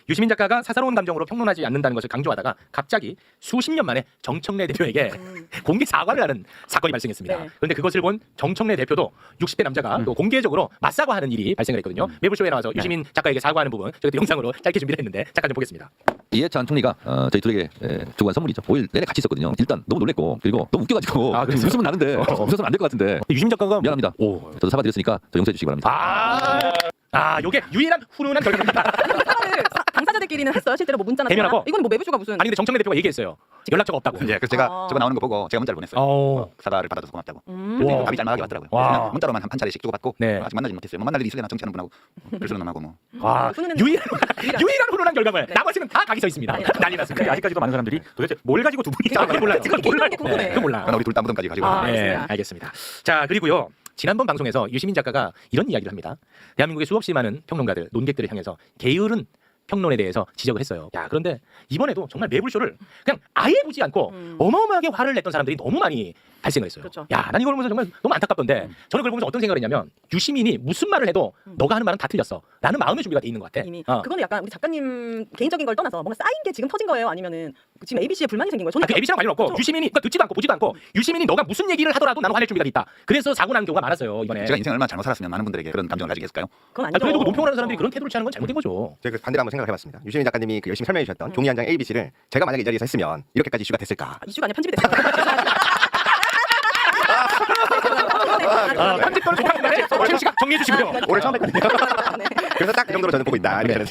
유시민 작가가 사사로운 감정으로 평론하지 않는다는 것을 강조하다가 갑자기 수십 년 만에 정청래 대표에게 공개 사과를 하는 사건이 발생했습니다. 네. 그런데 그것을 본 정청래 대표도 60대 남자가 또 공개적으로 맞사과하는 일이 발생을 했거든요. 매불쇼에 나와서 유시민 작가에게 사과하는 부분 저희 또 영상으로 짧게 준비를 했는데 잠깐 좀 보겠습니다. 이해찬 총리가 저희 둘에게 주고 간 선물이죠. 5일 내내 같이 있었거든요. 일단 너무 놀랬고 그리고 너무 웃겨가지고 그랬어요? 웃으면 나는데 웃어서는 안 될 것 같은데 유시민 작가가 미안합니다. 저도 사과드렸으니까 저 용서해 주시기 바랍니다. 요게 유일한 훈훈한 결과입니다. 사과를 당사자들끼리는 했어요. 실제로 뭐 문자나 대면하고? 전화나? 이건 뭐 매부쇼가 무슨? 아니 근데 정청래 대표가 얘기했어요. 연락처가 없다고. 예, 그래서 제가 저거 나오는 거 보고 제가 문자를 보냈어요. 사과를 받아줘서 고맙다고. 와. 답이 짤막하게 왔더라고요. 와. 그래서 그냥 문자로만 한 차례씩 주고받고 네. 아직 만나지 못했어요. 뭐 만날 일이 있으려나 정치하는 분하고 글 쓰는 놈하고 뭐. 와, 유일한 훈훈한 결과물. 나머지는 다 각이 서 있습니다. 난리 났습니다. 아직까지도 많은 사람들이 도대체 뭘 가지고 두 분이 그건 몰라요. 그건 몰라요. 궁금해. 그건 몰라. 그러나 우리 둘 다 무덤까지 가지고. 아, 네, 알겠습니다. 알겠습니다. 자, 그리고요. 지난번 방송에서 유시민 작가가 이런 이야기를 합니다. 대한민국의 수없이 많은 평론가들, 논객들을 향해서 게으른 평론에 대해서 지적을 했어요. 야, 그런데 이번에도 정말 매불쇼를 그냥 아예 보지 않고 어마어마하게 화를 냈던 사람들이 너무 많이 발생을 했어요. 그렇죠. 야, 난 이걸 보면서 정말 너무 안타깝던데 저는 그걸 보면서 어떤 생각을 했냐면 유시민이 무슨 말을 해도 너가 하는 말은 다 틀렸어. 라는 마음의 준비가 돼 있는 것 같아. 이미 어. 그거는 약간 우리 작가님 개인적인 걸 떠나서 뭔가 쌓인 게 지금 터진 거예요? 아니면은 지금 ABC에 불만이 생긴 거예요? 저는 그 ABC랑 관련 없고 그렇죠. 유시민이 그러니까 듣지도 않고 보지도 않고 유시민이 너가 무슨 얘기를 하더라도 나는 화낼 준비가 돼 있다. 그래서 사고 나는 경우가 많았어요 이번에. 제가 인생을 얼마나 잘못 살았으면 많은 분들에게 그런 감정을 가지게 했을까요? 그건 아, 아니죠. 그래도 그 논평을 하는 사람들이 그런 태도를 취하는 건 잘못된 거죠. 제가 반대로 한번 생각해봤습니다. 유시민 작가님이 그 열심히 설명해 주셨던 종이 한 장 ABC를 제가 만약에 이 자리에서 했으면 이렇게까지 이슈가 됐을까? 이슈가 아니라 편집이 됐어요. 편집 또는 조카인데 최우 씨가 정리해 주시고요. 오늘 처음 했거든요. 네. 그래서 딱 그 정도로 저는 보고 있다. 이렇게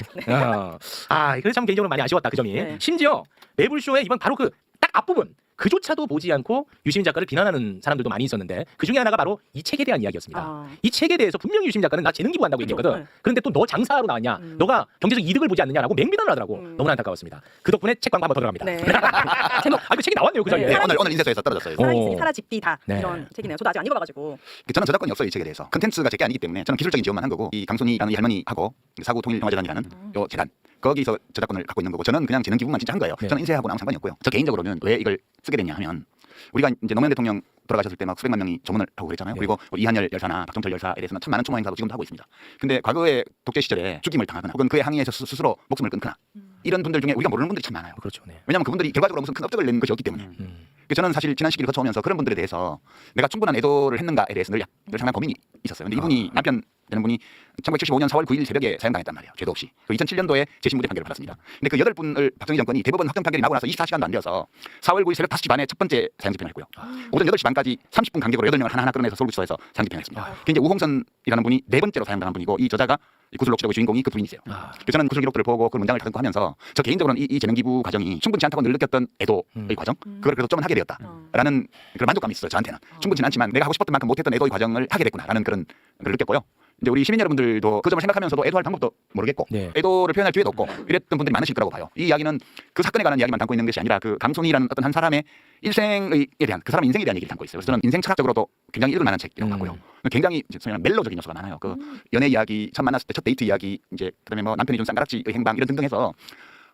그래서 참 개인적으로 많이 아쉬웠다 그 점이. 네. 심지어 매불쇼의 이번 바로 그 딱 앞부분 그조차도 보지 않고 유시민 작가를 비난하는 사람들도 많이 있었는데 그 중에 하나가 바로 이 책에 대한 이야기였습니다. 아. 이 책에 대해서 분명히 유시민 작가는 나 재능 기부한다고 그죠. 얘기했거든. 네. 그런데 또 너 장사하러 나왔냐? 너가 경제적 이득을 보지 않느냐라고 맹비난을 하더라고. 너무나 안타까웠습니다. 그 덕분에 책 광고 한번 더 들어갑니다. 네. 제목 그 책이 나왔네요 그 사이에. 네. 오늘 인쇄소에서 떨어졌어요. 오. 사라집디다 네. 이런 책이네요. 저도 아직 안 읽어봐가지고. 저는 저작권이 없어요 이 책에 대해서. 컨텐츠가 제게 아니기 때문에 저는 기술적인 지원만 한 거고 이 강순이라는 이 할머니하고 사구 통일평화재단이라는 요 재단 거기서 저작권을 갖고 있는 거고 저는 그냥 재능 기부만 진짜 한 거예요. 네. 저는 인쇄하고는 아무 상관이 없고요. 저 개인적으로는 왜 이걸 쓰게 됐냐 하면 우리가 이제 노무현 대통령 돌아가셨을 때 막 수백만 명이 조문을 하고 그랬잖아요. 네. 그리고 이한열 열사나 박정철 열사에 대해서는 참 많은 추모 행사도 지금도 하고 있습니다. 근데 과거의 독재 시절에 죽임을 당하거나 혹은 그에 항의해서 스스로 목숨을 끊거나 이런 분들 중에 우리가 모르는 분들이 참 많아요. 그렇죠. 네. 왜냐하면 그분들이 결과적으로 무슨 큰 업적을 낸 것이 없기 때문에. 그래서 저는 사실 지난 시기를 거쳐오면서 그런 분들에 대해서 내가 충분한 애도를 했는가에 대해서 늘 상당한 고민이 있었어요. 근데 이분이 남편 되는 분이 1975년 4월 9일 새벽에 사형당했단 말이에요. 죄도 없이. 그 2007년도에 재신무죄 판결을 받았습니다. 근데 그 8분을 박정희 정권이 대법원 확정 판결이 나고 나서 24시간도 안 되어서 4월 9일 새벽 5시 반에 첫 번째 사형 집행했고요. 오전 8시 반까지 30분 간격으로 8명을 하나하나 끌어내서 서울구치소에서 사형 집행했습니다. 그 이제 우홍선이라는 분이 네 번째로 사형당한 분이고 이 저자가 이 구슬록지록의 주인공이 그 부인이세요. 그래서 저는 구술 기록들을 보고 그 문장을 다듬고 하면서 저 개인적으로는 이 재능 기부 과정이 충분치 않다고 늘 느꼈던 애도의 과정 그걸 그래도 좀 하게 되었다라는 그런 만족감이 있어요. 저한테는 충분치 않지만 내가 하고 싶었던 만큼 못했던 애도의 과정을 하게 됐구나라는 그런 걸 느꼈고요. 이제 우리 시민 여러분들도 그 점을 생각하면서도 애도할 방법도 모르겠고 네. 애도를 표현할 기회도 없고 이랬던 분들이 많으실 거라고 봐요. 이 이야기는 그 사건에 관한 이야기만 담고 있는 것이 아니라 그 강손이라는 어떤 한 사람의 일생에 대한 그 사람의 인생에 대한 얘기를 담고 있어요. 그래서 저는 인생 철학적으로도 굉장히 읽을 만한 책이라고 봤고요. 굉장히 소위 말하는 멜로적인 요소가 많아요. 그 연애 이야기, 처음 만났을 때 첫 데이트 이야기, 이제 그다음에 뭐 남편이 준 쌍가락지의 행방 이런 등등 해서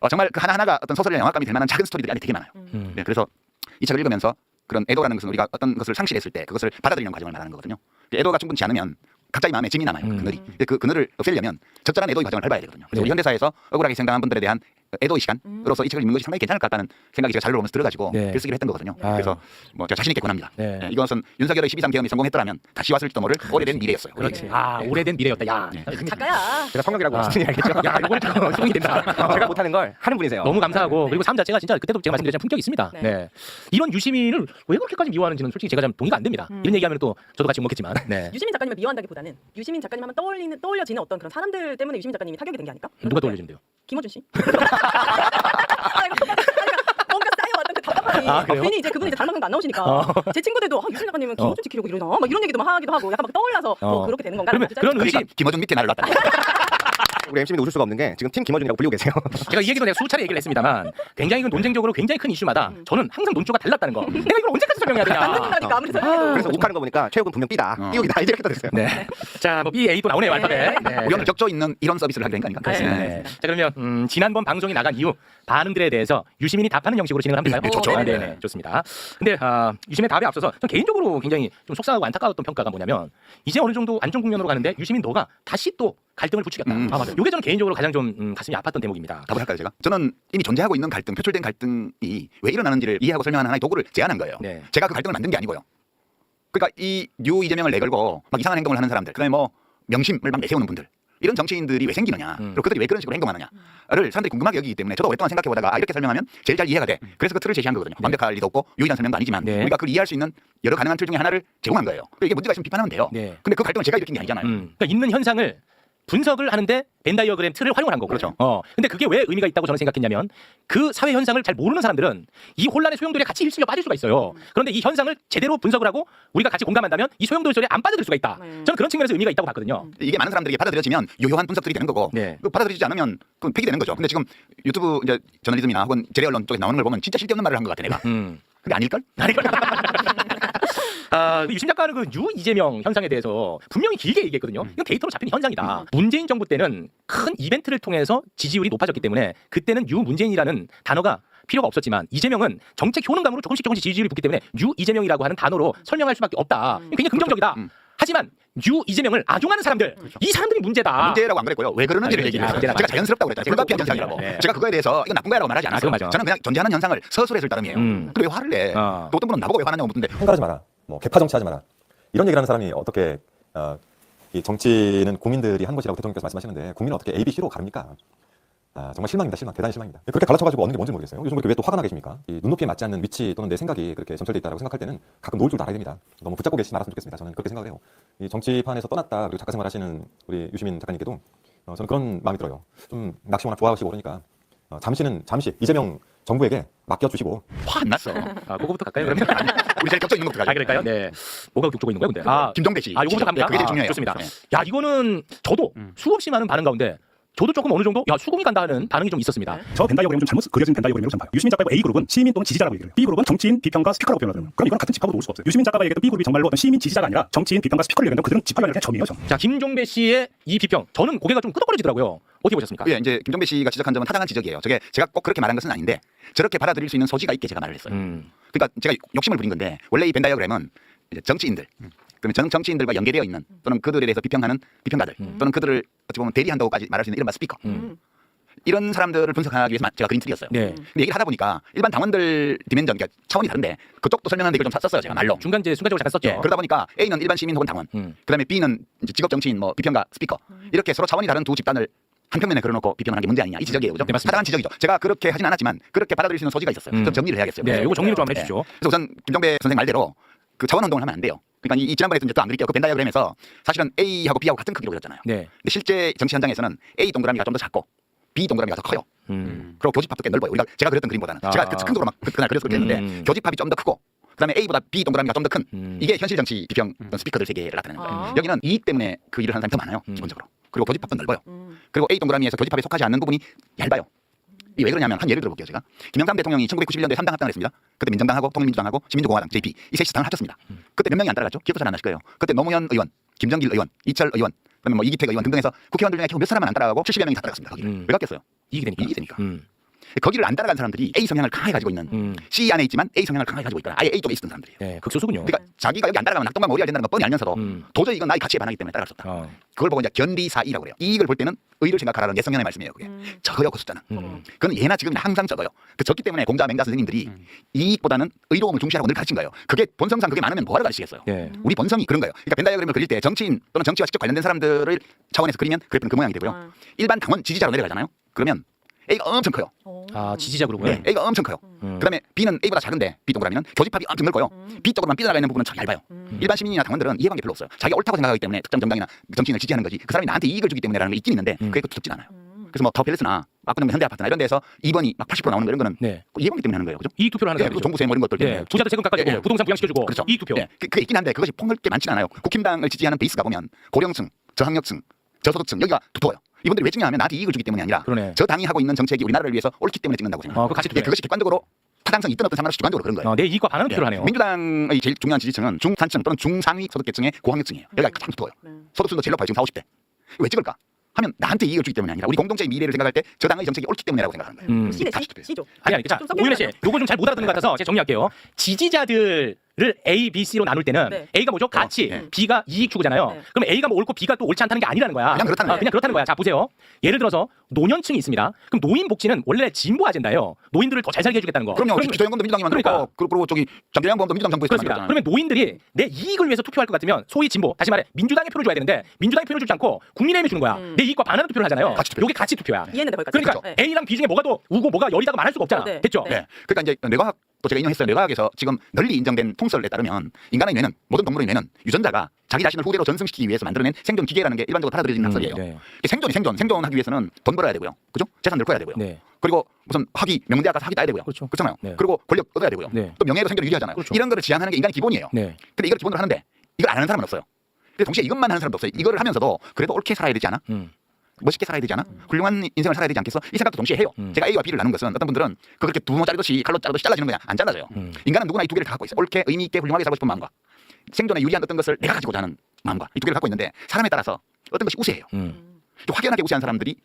정말 그 하나하나가 어떤 소설의 영화감이 될 만한 작은 스토리들이 안에 되게 많아요. 네, 그래서 이 책을 읽으면서 그런 애도라는 것은 우리가 어떤 것을 상실했을 때 그것을 받아들이는 과정을 말하는 거거든요. 애도가 충분치 않으면 각자의 마음에 짐이 남아요. 그늘이. 근데 그 그늘을 없애려면 적절한 애도의 과정을 밟아야 되거든요. 그래서 우리 현대사에서 억울하게 생각한 분들에 대한 애도의 시간으로서 이 책을 읽는 것이 상당히 괜찮을 것 같다는 생각이 제가 자료를 보면서 들어가지고 네. 글쓰기를 했던 거거든요. 아유. 그래서 뭐 제가 자신 있게 권합니다. 네. 네, 이것은 윤석열의 12.3 계엄이 성공했더라면 다시 왔을지도 모를 오래된 미래였어요. 그렇지. 네. 오래된 미래였다. 야. 작가야. 제가 성격이라고 무슨 알겠죠? 야, 이번에 좀 소문이 된다. 제가 못하는 걸 하는 분이세요. 너무 감사하고 그리고 삶 자체가 진짜 그때도 제가 말씀드렸지만 품격이 있습니다. 네. 네. 이런 유시민을 왜 그렇게까지 미워하는지는 솔직히 제가 좀 동의가 안 됩니다. 이런 얘기하면 또 저도 같이 못 먹겠지만. 네. 유시민 작가님을 미워한다기보다는 유시민 작가님 하면 떠올려지는 어떤 그런 사람들 때문에 유시민 작가님이 타격이 된 게 아닐까? 누가 떠올려진대요? 김어준 씨. 뭔가 쌓여왔던 그 답답함이 그래요? 괜히 이제 그분이 이제 닮은 거 안 나오시니까 제 친구들도 유시민 작가님은 김어준 지키려고 이러나 막 이런 얘기도 막 하기도 하고 약간 막 떠올라서 뭐 그렇게 되는 건가? 그러면 그런 의심 그러니까 김어준 밑에 나를 놨다. 우리 MC님도 웃을 수가 없는 게 지금 팀 김어준이라고 불리고 계세요. 제가 이 얘기도 내가 수차례 얘기를 했습니다만 굉장히 그 논쟁적으로 굉장히 큰 이슈마다 저는 항상 논조가 달랐다는 거. 내가 이걸 언제까지 설명해야 되냐. 안 듣는다니까 아무리 생각해도. 그래서 욱하는 거 보니까 최욱은 분명 B다. 띄우기다 이렇게 됐어요. 네. 자, 뭐 B, A도 나오네요 알파벳. 네. 우리 오늘 격조 있는 이런 서비스를 하게 된 거 아닌가? 그렇습니다. 네. 자 그러면 지난번 방송이 나간 이후 반응들에 대해서 유시민이 답하는 형식으로 진행을 합니까? 네, 좋죠. 네, 네, 좋습니다. 근데 유시민의 답에 앞서서 전 개인적으로 굉장히 좀 속상하고 안타까웠던 평가가 뭐냐면 이제 어느 정도 안정 국면으로 가는데 유시민 너가 다시 또 갈등을 부추겼다. 음. 아, 맞아요. 이게 저는 개인적으로 가장 좀 가슴이 아팠던 대목입니다. 답을 할까요 제가? 저는 이미 존재하고 있는 갈등, 표출된 갈등이 왜 일어나는지를 이해하고 설명하는 하나의 도구를 제안한 거예요. 네. 제가 그 갈등을 만든 게 아니고요. 그러니까 이 유 이재명을 내걸고 막 이상한 행동을 하는 사람들, 그다음에 뭐 명심을 막 내세우는 분들, 이런 정치인들이 왜 생기느냐, 그리고 그들이 왜 그런 식으로 행동하느냐를 사람들이 궁금하게 여기기 때문에 저도 오랫동안 생각해보다가 이렇게 설명하면 제일 잘 이해가 돼. 그래서 그 틀을 제시한 거거든요. 완벽할 리도 없고 유일한 설명도 아니지만 네. 우리가 그걸 이해할 수 있는 여러 가능한 틀 중에 하나를 제공한 거예요. 그러니까 이게 문제가 있으면 비판하면 돼요. 네. 근데 그 갈등을 제가 일으킨 게 아니잖아요. 그러니까 있는 현상을 분석을 하는데 벤 다이어그램 틀을 활용을 한 거고. 그렇죠. 근데 그게 왜 의미가 있다고 저는 생각했냐면 그 사회 현상을 잘 모르는 사람들은 이 혼란의 소용돌이에 같이 휩쓸려 빠질 수가 있어요. 그런데 이 현상을 제대로 분석을 하고 우리가 같이 공감한다면 이 소용돌이에 안 빠져들 수가 있다. 네. 저는 그런 측면에서 의미가 있다고 봤거든요. 이게 많은 사람들에게 받아들여지면 유효한 분석들이 되는 거고 네. 그 받아들이지 않으면 그건 폐기되는 거죠. 근데 지금 유튜브 이제 저널리즘이나 혹은 재래 언론 쪽에 나오는 걸 보면 진짜 쓸데없는 말을 한 것 같아 내가. 근데 아닐걸? 유심 작가는 그 유 이재명 현상에 대해서 분명히 길게 얘기했거든요. 이건 데이터로 잡힌 현상이다. 문재인 정부 때는 큰 이벤트를 통해서 지지율이 높아졌기 때문에 그때는 유 문재인이라는 단어가 필요가 없었지만 이재명은 정책 효능감으로 조금씩 지지율이 붙기 때문에 유 이재명이라고 하는 단어로 설명할 수밖에 없다. 굉장히 긍정적이다. 하지만 유 이재명을 악용하는 사람들, 이 사람들이 문제다. 문제라고 안 그랬고요. 왜 그러는지를 아, 얘기를 했어요. 문제다. 제가 자연스럽다고 그랬잖아요. 불가피한 현상이라고. 네. 제가 그거에 대해서 이건 나쁜 거야라고 말하지 않았어요. 그건 맞아. 저는 그냥 존재하는 현상을 서술했을 따름이에요. 근데 왜 화를 내? 또 어떤 분은 나보고 왜 화나냐고 묻던데 한가하지 마라. 뭐 개파 정치하지 마라. 이런 얘기를 하는 사람이 어떻게 이 정치는 국민들이 한 것이라고 대통령께서 말씀하시는데 국민은 어떻게 A, B, C로 가릅니까? 정말 실망입니다. 실망. 대단히 실망입니다. 그렇게 갈라쳐가지고 얻는 게 뭔지 모르겠어요. 요즘 그렇게 왜 또 화가 나 계십니까? 이 눈높이에 맞지 않는 위치 또는 내 생각이 그렇게 점철돼 있다고 생각할 때는 가끔 놓을 줄도 알아야 됩니다. 너무 붙잡고 계시지 말았으면 좋겠습니다. 저는 그렇게 생각을 해요. 이 정치판에서 떠났다 그리고 작가 생활하시는 우리 유시민 작가님께도 저는 그런 마음이 들어요. 좀 낚시 워낙 좋아하시고 그러니까 잠시 이재명 정부에게 맡겨주시고. 화 안 났어. 그거부터 갈까요? 그러면 우리 제일 겹쳐 있는 것부터 가죠. 그럴까요? 네. 뭐가 겹쳐 있는 거예요, 근데? 김종배 씨. 요거부터 갑니다. 그게 제일 중요해요. 좋습니다. 네. 야, 이거는 저도 수없이 많은 반응 가운데 저도 조금 어느 정도 수긍이 간다 하는 반응이 좀 있었습니다. 저 벤 다이어그램은 좀 잘못 그려진 벤 다이어그램으로 전 봐요. 유시민 작가의 A 그룹은 시민 또는 지지자라고 얘기를 해요. B 그룹은 정치인, 비평가, 스피커라고 표현하더라고요. 그럼 이건 같은 집합으로 놓을 수가 없어요. 유시민 작가가 얘기했던 B 그룹이 정말로 어떤 시민 지지자가 아니라 정치인, 비평가, 스피커를 얘기한다면 그들은 집합이 아니라 점이에요, 점. 자, 김종배 씨의 이 비평, 저는 고개가 좀 끄덕거려지더라고요. 어떻게 보셨습니까? 예, 이제 김종배 씨가 지적한 점은 타당한 지적이에요. 저게 제가 꼭 그렇게 말한 것은 아닌데 저렇게 받아들일 수 있는 소지가 있게 제가 말을 했어요. 그러니까 제가 욕심을 부린 건데 원래 이 벤 다이어그램은 이제 정치인들, 그러면 정치인들과 연계되어 있는 또는 그들에 대해서 비평하는 비평가들 또는 그들을 어찌 보면 대리한다고까지 말할 수 있는 이른바 스피커. 이런 사람들을 분석하기 위해서 제가 그린 틀이었어요. 네. 근데 얘기를 하다 보니까 일반 당원들 디멘전, 그러니까 차원이 다른데 그쪽도 설명하는데 이걸 좀 썼어요. 제가 말로. 순간적으로 잠깐 썼죠. 예, 그러다 보니까 A는 일반 시민 혹은 당원, 그다음에 B는 이제 직업 정치인, 뭐 비평가, 스피커 이렇게 서로 차원이 다른 두 집단을 한 평면에 걸어놓고 비평하는 게 문제 아니냐 이 지적이에요, 그죠? 네, 맞습니다. 타당한 지적이죠. 제가 그렇게 하진 않았지만 그렇게 받아들일 수 있는 소지가 있었어요. 좀 정리를 해야겠어요. 네, 이거 정리를 좀 한번 예. 해주시죠. 그래서 우선 김종배 선생 말대로 그 차원 운동을 하면 안 돼요. 그러니까 이 지난번에 이제 또 안 드릴게요. 그 벤 다이어그램에서 사실은 A하고 B하고 같은 크기로 그렸잖아요. 네. 근데 실제 정치 현장에서는 A 동그라미가 좀 더 작고 B 동그라미가 더 커요. 그리고 교집합도 꽤 넓어요. 우리가 제가 그렸던 그림보다는 제가 큰 거로 막 그날 그래서 그렇게 했는데 교집합이 좀 더 크고 그다음에 A보다 B 동그라미가 좀 더 큰 이게 현실 정치 비평 스피커들 세계를 나타내는 거예요. 여기는 이익 때문에 그 일을 하는 사람이 더 많아요. 기본적으로. 그리고 교집합도 넓어요. 그리고 A 동그라미에서 교집합에 속하지 않는 부분이 얇아요. 이게 왜 그러냐면 한 예를 들어볼게요. 제가 김영삼 대통령이 1991년도에 3당 합당을 했습니다. 그때 민정당하고 통일민주당하고 신민주공화당 JP 이 셋이 당을 합쳤습니다. 그때 몇 명이 안 따라갔죠? 기억도 잘 안 나실 거예요. 그때 노무현 의원, 김정길 의원, 이철 의원, 그다음에 뭐 이기택 의원 등등해서 국회의원들 중에 겨우 몇 사람은 안 따라가고 70여 명이 다 따라갔습니다. 거기를. 왜 갔겠어요? 이익이 되니까. 거기를 안 따라간 사람들이 A 성향을 강하게 가지고 있는 C 안에 있지만 A 성향을 강하게 가지고 있거나 아예 A 쪽에 있었던 사람들이에요. 네, 극소수군요. 그러니까 자기가 여기 안 따라가면 낙동강 오리알 된다는 건 뻔히 알면서도 도저히 이건 나의 가치에 반하기 때문에 따라갈 수 없다. 그걸 보고 이제 견리사이라고 그래요. 이익을 볼 때는 의를 생각하라는 예성현의 말씀이에요. 그게 적어요, 그 숫자는. 그건 예나 지금이나 항상 적어요. 그 적기 때문에 공자 맹자 선생님들이 이익보다는 의로움을 중시하라고 늘 가르친 거예요. 그게 본성상 그게 많으면 뭐하러 가르치겠어요. 우리 본성이 그런 거예요. 그러니까 벤 다이어그램을 그릴 때 정치인 또는 정치와 직접 관련된 사람들을 차원에서 그리면 그래프는 그 모양이 되고요. 일반 당원 지지자로 내려가잖아요. 그러면 A가 엄청 커요. 지지자 그룹은 네, A가 엄청 커요. 그다음에 B는 A보다 작은데 B 동그라미는 교집합이 엄청 넓고요. B 쪽으로만 삐져나가 있는 부분은 참 얇아요. 일반 시민이나 당원들은 이해관계 별로 없어요. 자기가 옳다고 생각하기 때문에 특정 정당이나 정치인을 지지하는 거지. 그 사람이 나한테 이익을 주기 때문에라는 게 있긴 있는데 그게 그렇진 않아요. 그래서 뭐 더팰리스나 박근혜 현대아파트나 이런 데서 2번이 막 80% 나오는 거 이런 거는 네. 이해관계 때문에 하는 거예요, 그죠? 이익 투표를 하는 예, 거죠. 종부세 뭐 이런 것들 때문에. 네, 부자들 세금 깎아주고 예, 예. 부동산 부양시켜주고 그렇죠. 이익 투표. 예, 그게 있긴 한데 그것이 폭넓게 많지는 않아요. 국힘당을 지지하는 베이스가 보면 고령층, 저학력층, 저소득층 여기가 두터워요. 이분들이 왜 찍냐면 나한테 이익을 주기 때문이 아니라 그러네. 저 당이 하고 있는 정책이 우리나라를 위해서 옳기 때문에 찍는다고 생각해요. 그 가치 예, 투표. 그것이 객관적으로 타당성이 있든 없든 상관없이 주관적으로 그런 거예요. 내 이익과 반하는 투표를 하네요. 민주당의 제일 중요한 지지층은 중산층 또는 중상위 소득계층의 고학력층이에요. 여기가 가장 두터워요. 소득수도 제일 높아요. 지금 40, 50대. 왜 찍을까? 하면 나한테 이익을 주기 때문이 아니라 우리 공동체의 미래를 생각할 때 저 당의 정책이 옳기 때문에라고 생각하는 거예요. C 대 C? C죠. 아니, 자, 좀 섞여 오윤혜 씨, 있나요? 요거 좀 잘 못 알아듣는 것 같아서 제가 정리할게요. 지지자들을 A, B, C로 나눌 때는 네. A가 뭐죠? 가치, 네. B가 이익 추구잖아요. 네. 그럼 A가 뭐 옳고 B가 또 옳지 않다는 게 아니라는 거야. 그냥 그렇다는 거예요. 그냥 그렇다는 거야. 자 보세요. 예를 들어서 노년층이 있습니다. 그럼 노인 복지는 원래 진보 아젠다예요. 노인들을 더 잘 살게 해주겠다는 거. 그럼요. 그럼- 기초연금도 민주당이 만들었고 그리고 저기 잠재장보험도 민주당 정부에서 그렇습니다. 만들었잖아요. 그러면 노인들이 내 이익을 위해서 투표할 것 같으면 소위 진보, 다시 말해 민주당에 표를 줘야 되는데 민주당에 표를 주지 않고 국민의힘에 주는 거야. 내 이익과 반하는 투표를 하잖아요. 가치 투표. 이게 가치 투표야. 이해했는데 거기까지. 그러니까 네. A랑 B 중에 뭐가 더 우고 뭐가 열이다가 말할 수가 없잖아. 네. 됐죠? 네. 네. 그러니까 이제 뇌과학도 제가 인용했어요. 뇌과학에서 지금 널리 인정된 통설에 따르면 인간의 뇌는 모든 동물의 뇌는 유전자가 자기 자신을 후대로 전승시키기 위해서 만들어낸 생존 기계라는 게 일반적으로 받아들여진 학설이에요. 네. 생존하기 위해서는 돈 벌어야 되고요. 그죠? 재산을 커야 되고요. 네. 그리고 무슨 학위 명문대학 가서 학위 따야 되고요. 그렇죠. 그렇잖아요. 네. 그리고 권력 얻어야 되고요. 네. 또 명예로 생존을 유지하잖아요. 그렇죠. 이런 거를 지향하는 게 인간의 기본이에요. 네. 근데 이걸 기본으로 하는데 이걸 안 하는 사람은 없어요. 근데 동시에 이것만 하는 사람도 없어요. 이거를 하면서도 그래도 옳게 살아야 되지 않아? 멋있게 살아야 되지 않아? 훌륭한 인생을 살아야 되지 않겠어? 이 생각도 동시에 해요. 제가 A와 B를 나눈 것은 어떤 분들은 그렇게 두모 자르듯이 칼로 자르듯이 잘라지는 거냐? 안 잘라져요. 인간은 누구나 이 두 개를 다 갖고 있어요. 옳게 의미 있게 훌륭하게 살고 싶은 마음과 생존에 유리한 어떤 것을 내가 가지고자 하는 마음과 이 두 개를 갖고 있는데 사람에 따라서 어떤 것이 우세해요. 좀 확연하게 우세한 사람들이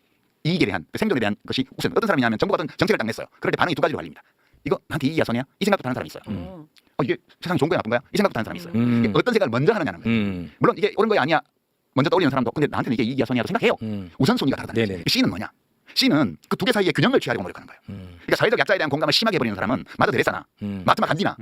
이익에 대한 생존에 대한 것이 우세. 어떤 사람이냐면 정부가 어떤 정책을 딱 냈어요. 그럴 때 반응이 두 가지로 갈립니다. 이거 나한테 이익이 야선이야? 이 생각부터 하는 사람이 있어요. 이게 세상 좋은 거야 나쁜 거야? 이 생각부터 하는 사람이 있어요. 이게 어떤 생각을 먼저 하느냐는 거예요. 물론 이게 옳은 거야 아니야 먼저 떠올리는 사람도 근데 나한테는 이게 이익이 야선이야도 생각해요. 우선순위가 다르다는 네네. 거예요. C는 뭐냐? C는 그 두 개 사이의 균형을 취하려고 노력하는 거예요. 그러니까 사회적 약자에 대한 공감을 심하게 해버리는 사람은 마더 데레사나 마트마 간디나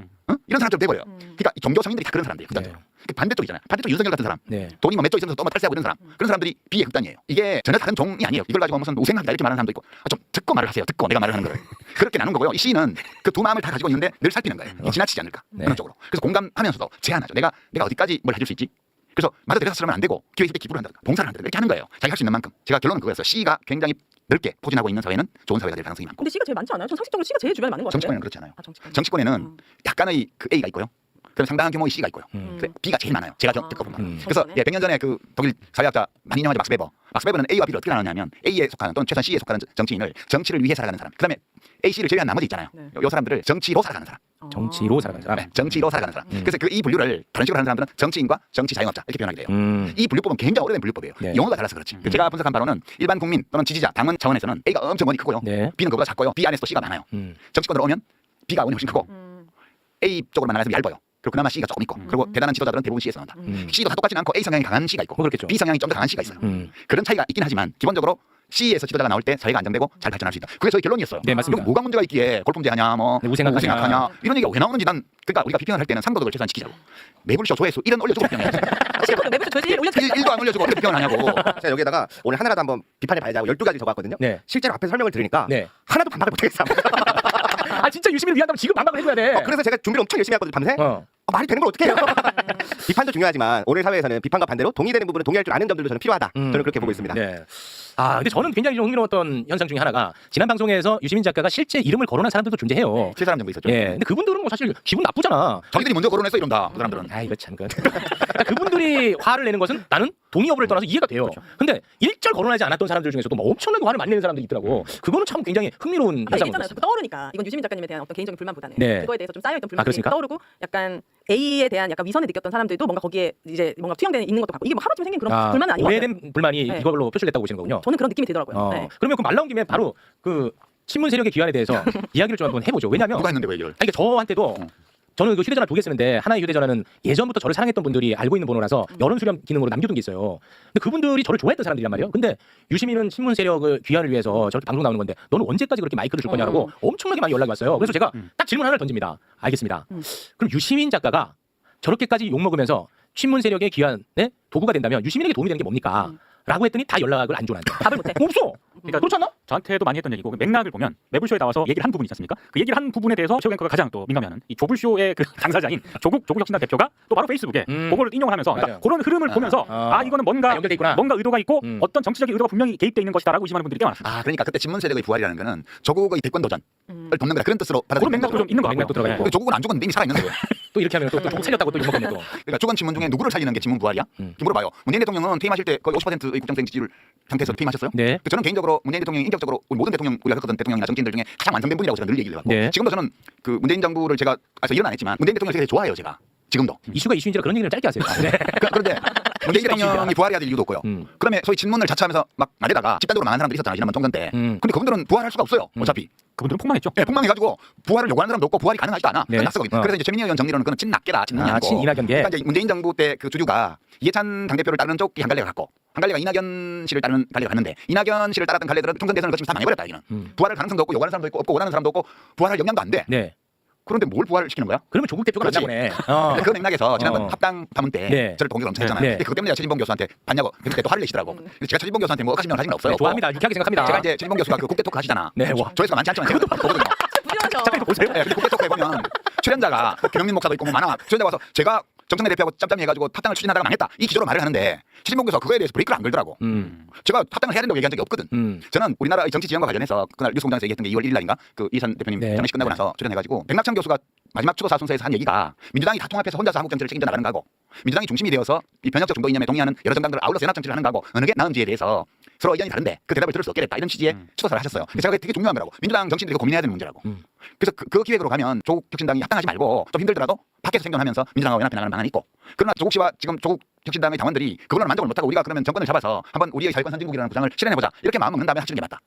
이런 사람처럼 돼버려요. 그러니까 이 종교 성인들이 다 그런 사람들이에요. 극단적으로. 그 반대쪽이잖아요. 반대쪽 윤석열 같은 사람. 네. 돈이 뭐 몇 조 있어서 또 탈세하고 이런 사람. 그런 사람들이 B의 극단이에요. 이게 전혀 다른 종이 아니에요. 이걸 가지고 무슨 우생학이다 이렇게 말하는 사람도 있고 좀 듣고 말을 하세요. 듣고 내가 말을 하는 거를. 그렇게 나눈 거고요. 이 C는 그 두 마음을 다 가지고 있는데 늘 살피는 거예요. 이게 지나치지 않을까. 그런 쪽으로. 그래서 공감하면서도 제한하죠. 내가 어디까지 뭘 해줄 수 있지? 그래서 마더 데레사처럼은 안 되고 기회 있을 때 기부를 한다든가 봉사를 한다든가 이렇게 하는 거예요. 자기 할 수 있는 만큼. 제가 결론은 그거였어요. C가 굉장히 넓게 포진하고 있는 사회는 좋은 사회가 될 가능성이 많고 근데 C가 제일 많지 않아요? 전 상식적으로 C가 제일 주변에 많은 것 같아요. 정치권에는 그렇지 않아요. 아, 정치권. 정치권에는 약간의 그 A가 있고요. 그럼 상당한 규모의 C가 있고요. 근데 B가 제일 많아요. 제가 듣고보면. 그래서 정치권에? 100년 전에 그 독일 사회학자 많이 유명하죠. 막스베버는 A와 B를 어떻게 나누냐면 A에 속하는 또는 최소한 C에 속하는 정치인을 정치를 위해 살아가는 사람. 그다음에 A, C를 제외한 나머지 있잖아요. 네. 요 사람들을 정치로 살아가는 사람. 정치로 살아가는 사람. 네, 정치로 살아가는 사람. 그래서 그 이 분류를 그런 식으로 하는 사람들은 정치인과 정치 자영업자 이렇게 표현하게 돼요. 이 분류법은 굉장히 오래된 분류법이에요. 네. 용어가 달라서 그렇지. 제가 분석한 바로는 일반 국민 또는 지지자, 당원 차원에서는 A가 엄청 원이 크고요. 네. B는 그보다 작고요. B 안에서도 C가 많아요. 정치권으로 오면 B가 원이 훨씬 크고 A 쪽으로만 나가서 얇아요. 그리고 그나마 C가 조금 있고 그리고 대단한 지도자들은 대부분 C에서 나온다. C도 다 똑같지는 않고 A 성향이 강한 C가 있고 뭐 그렇겠죠. B 성향이 좀 더 강한 C가 있어요. 그런 차이가 있긴 하지만 기본적으로 C에서 지도자가 나올 때 사회가 안정되고 잘 발전할 수 있다. 그게 저희 결론이었어요. 네, 맞습니다. 그럼 뭐가 문제가 있기에 골품제하냐 뭐 네, 우생학하냐. 우생학하냐 이런 얘기가 왜 나오는지 난 그러니까 우리가 비평을 할 때는 상도덕을 최소한 지키자고. 매불쇼 조회수 1은 올려주고 비평해야지. 실컷 매부쇼 조회수 올려주세요. 1도 안 올려주고 어떻게 비평을 하냐고. 제가 여기다가 오늘 하나라도 한번 비판에 발자고 12가지 적어왔거든요. 네. 실제로 앞에서 설명을 들으니까 네. 하나도 반박을 못하겠어요. 아 진짜 유시민을 위한다면 지금 반박을 해줘야 돼. 그래서 제가 준비를 엄청 열심히 했거든요. 밤새. 어. 말이 되는 걸 어떻게 해요? 비판도 중요하지만 오늘 사회에서는 비판과 반대로 동의되는 부분은 동의할 줄 아는 점들도 저는 필요하다. 저는 그렇게 보고 있습니다. 네. 아 근데 저는 굉장히 좀 흥미로웠던 현상 중에 하나가 지난 방송에서 유시민 작가가 실제 이름을 거론한 사람들도 존재해요. 세 사람 정도 있었죠. 예. 근데 그분들은 뭐 사실 기분 나쁘잖아. 자기들이 먼저 거론했어 이런다. 그 사람들은. 아 이거 참 그. 그러니까 그분들이 화를 내는 것은 나는 동의 여부를 떠나서 이해가 돼요. 근데 일절 거론하지 않았던 사람들 중에서도 뭐 엄청나게 화를 많이 내는 사람들이 있더라고. 그거는 참 굉장히 흥미로운 아까 얘기했잖아요. 현상이었어요. 자꾸 떠오르니까 이건 유시민 작가님에 대한 어떤 개인적인 불만보다는 네. 그거에 대해서 좀 쌓여있던 아, 불만이 그렇습니까? 떠오르고 약간 A에 대한 약간 위선을 느꼈던 사람들도 뭔가 거기에 이제 뭔가 투영되는 있는 것도 같고 이게 뭐 하루쯤 생긴 그런 불만은 아닌 것 같아요. 오래된 불만이 네. 이걸로 표출됐다고 보시는 거군요. 저는 그런 느낌이 들더라고요. 네. 그러면 그 말 나온 김에 바로 그 친문 세력의 귀환에 대해서 이야기를 좀 한번 해보죠. 왜냐하면 누가 했는데 그 얘기를. 아니, 그러니까 저한테도 저는 그 휴대전화 2개 쓰는데 하나의 휴대전화는 예전부터 저를 사랑했던 분들이 알고 있는 번호라서 여론 수렴 기능으로 남겨둔 게 있어요. 근데 그분들이 저를 좋아했던 사람들이란 말이에요. 근데 유시민은 친문 세력을 귀환을 위해서 저렇게 방송 나오는 건데 너는 언제까지 그렇게 마이크를 줄 거냐라고 엄청나게 많이 연락이 왔어요. 그래서 제가 딱 질문 하나를 던집니다. 알겠습니다. 그럼 유시민 작가가 저렇게까지 욕먹으면서 친문 세력의 귀환에 도구가 된다면 유시민에게 도움이 되는 게 뭡니까? 라고 했더니 다 연락을 안 줘는데 답을 못해. 없어. 그러니까 그렇지 않나? 저한테도 많이 했던 얘기고 그 맥락을 보면 매불쇼에 나와서 얘기를 한 부분이 있지 않습니까? 그 얘기를 한 부분에 대해서 최고 앵커가 가장 또 민감해하는 이 조불쇼의 그 당사자인 조국 혁신당 대표가 또 바로 페이스북에 그거를 인용을 하면서 그러니까 맞아요. 그런 흐름을 보면서 이거는 뭔가 연결돼 있구나. 뭔가 의도가 있고 어떤 정치적인 의도가 분명히 개입돼 있는 것이다라고 의심하는 분들이 꽤 많습니다. 아 그러니까 그때 친문 세력의 부활이라는 거는 조국의 대권 도전을 돕는 거다 그런 뜻으로 그런 받아들이는 맥락도 거죠. 좀 있는 것 같고요. 맥락도 들어가 있고. 근데 조국은 안 죽었는데 이미 살아 있는 거예요. 또 이렇게 하면 또 조국 살렸다고 또 욕먹겠네 또. 그러니까 죽은 친문 중에 누구를 살리는 게 친문 부활이야? 물어봐요. 문재인 대통령은 퇴임하실 때 거의 50%의 국정수행 지지율 상태에서 퇴임하셨어요. 네. 저는 개인적으로 문재인 대통령이 인격적으로 우리 모든 대통령 우리가 겪었던 대통령이나 정치인들 중에 가장 완성된 분이라고 저는 늘 얘기를 해왔고 네. 지금도 저는 그 문재인 정부를 제가 아직 일은 안 했지만 문재인 대통령을 되게 좋아해요 제가 지금도. 이슈가 이슈인지라 그런 얘기를 짧게 하세요. 네. 그런데 문재인 이슈가 대통령이 부활해야 될 이유도 없고요. 그다음에 소위 친문을 자처하면서 막 나대다가 집단적으로 망한 사람들이 있었잖아요 지난번 총선 때. 근데 그분들은 부활할 수가 없어요 어차피. 그분들은 폭망했죠. 예, 폭망해가지고 부활을 요구하는 사람도 없고 부활이 가능하지도 않아. 네. 끝났어. 거기. 그래서 이제 최민희 의원 정리로는 그건 친낙계다, 친능이 아니고. 친이낙연계. 그러니까 이제 문재인 정부 때 그 주류가 이해찬 당대표를 따르는 쪽이 한 갈래가 갔고 한 갈래가 이낙연 씨를 따르는 갈래가 갔는데 이낙연 씨를 따랐던 갈래들은 총선 대선을 거치면서 다 망해버렸다. 여기는 부활할 가능성도 없고 요구하는 사람도 있고 없고 원하는 사람도 없고 부활할 역량도 안 돼. 네. 그런데 뭘 부활을 시키는 거야? 그러면 조국 대표가 그렇지. 맞나 보네. 근데 그 맥락에서 지난번 어. 합당 파문 때 네. 저를 공격을 엄청 했잖아요. 네. 근데 그것 때문에 제가 최진봉 교수한테 봤냐고 그때 또 화를 내시더라고. 그래서 제가 최진봉 교수한테 뭐 억하심을 가진 건 없어요. 네, 좋아합니다. 유쾌하게 생각합니다. 제가 이제 최진봉 교수가 그 국대 토크 하시잖아. 네, 와. 조회수가 많지 않지만 제가 보거든요. 부지런하죠. 잠깐 보세요. 네, 근데 국대 토크에 보면 출연자가 김영민 목사도 있고 뭐 많아. 출연자 와서 제가 정청래 대표하고 짬짬이 해가지고 합당을 추진하다가 망했다. 이 기조로 말을 하는데 최진봉 교수가 그거에 대해서 브레이크를 안 걸더라고. 제가 합당을 해야 된다고 얘기한 적이 없거든. 저는 우리나라의 정치 지형과 관련해서 그날 뉴스공장에서 얘기했던 게 2월 1일 날인가 그 이해찬 대표님 네. 장례식 끝나고 나서 출연해가지고 백낙천 교수가 마지막 추도사 순서에서 한 얘기가 민주당이 다 통합해서 혼자서 한국 정치를 책임져 나가는 거고 민주당이 중심이 되어서 이 변혁적 중도 이념에 동의하는 여러 정당들을 아울러 세납 정치를 하는 거고 어느 게 나은지에 대해서 서로 의견이 다른데 그 대답을 들을 수 없게 됐다 이런 취지의 추도사를 하셨어요. 제가 그게 되게 중요한 거라고. 민주당 정치인들이 고민해야 되는 문제라고. 그래서 그 기획으로 가면 조국 혁신당이 합당하지 말고 좀 힘들더라도 밖에서 생존하면서 민주당하고 연합해 나가는 방안이 있고 그러나 조국 씨와 지금 조국 혁신당의 당원들이 그걸로 만족을 못하고 우리가 그러면 정권을 잡아서 한번 우리의 자유권 선진국이라는 부장을 실현해보자 이렇게 마음 먹는 다음에 하시는 게 맞다.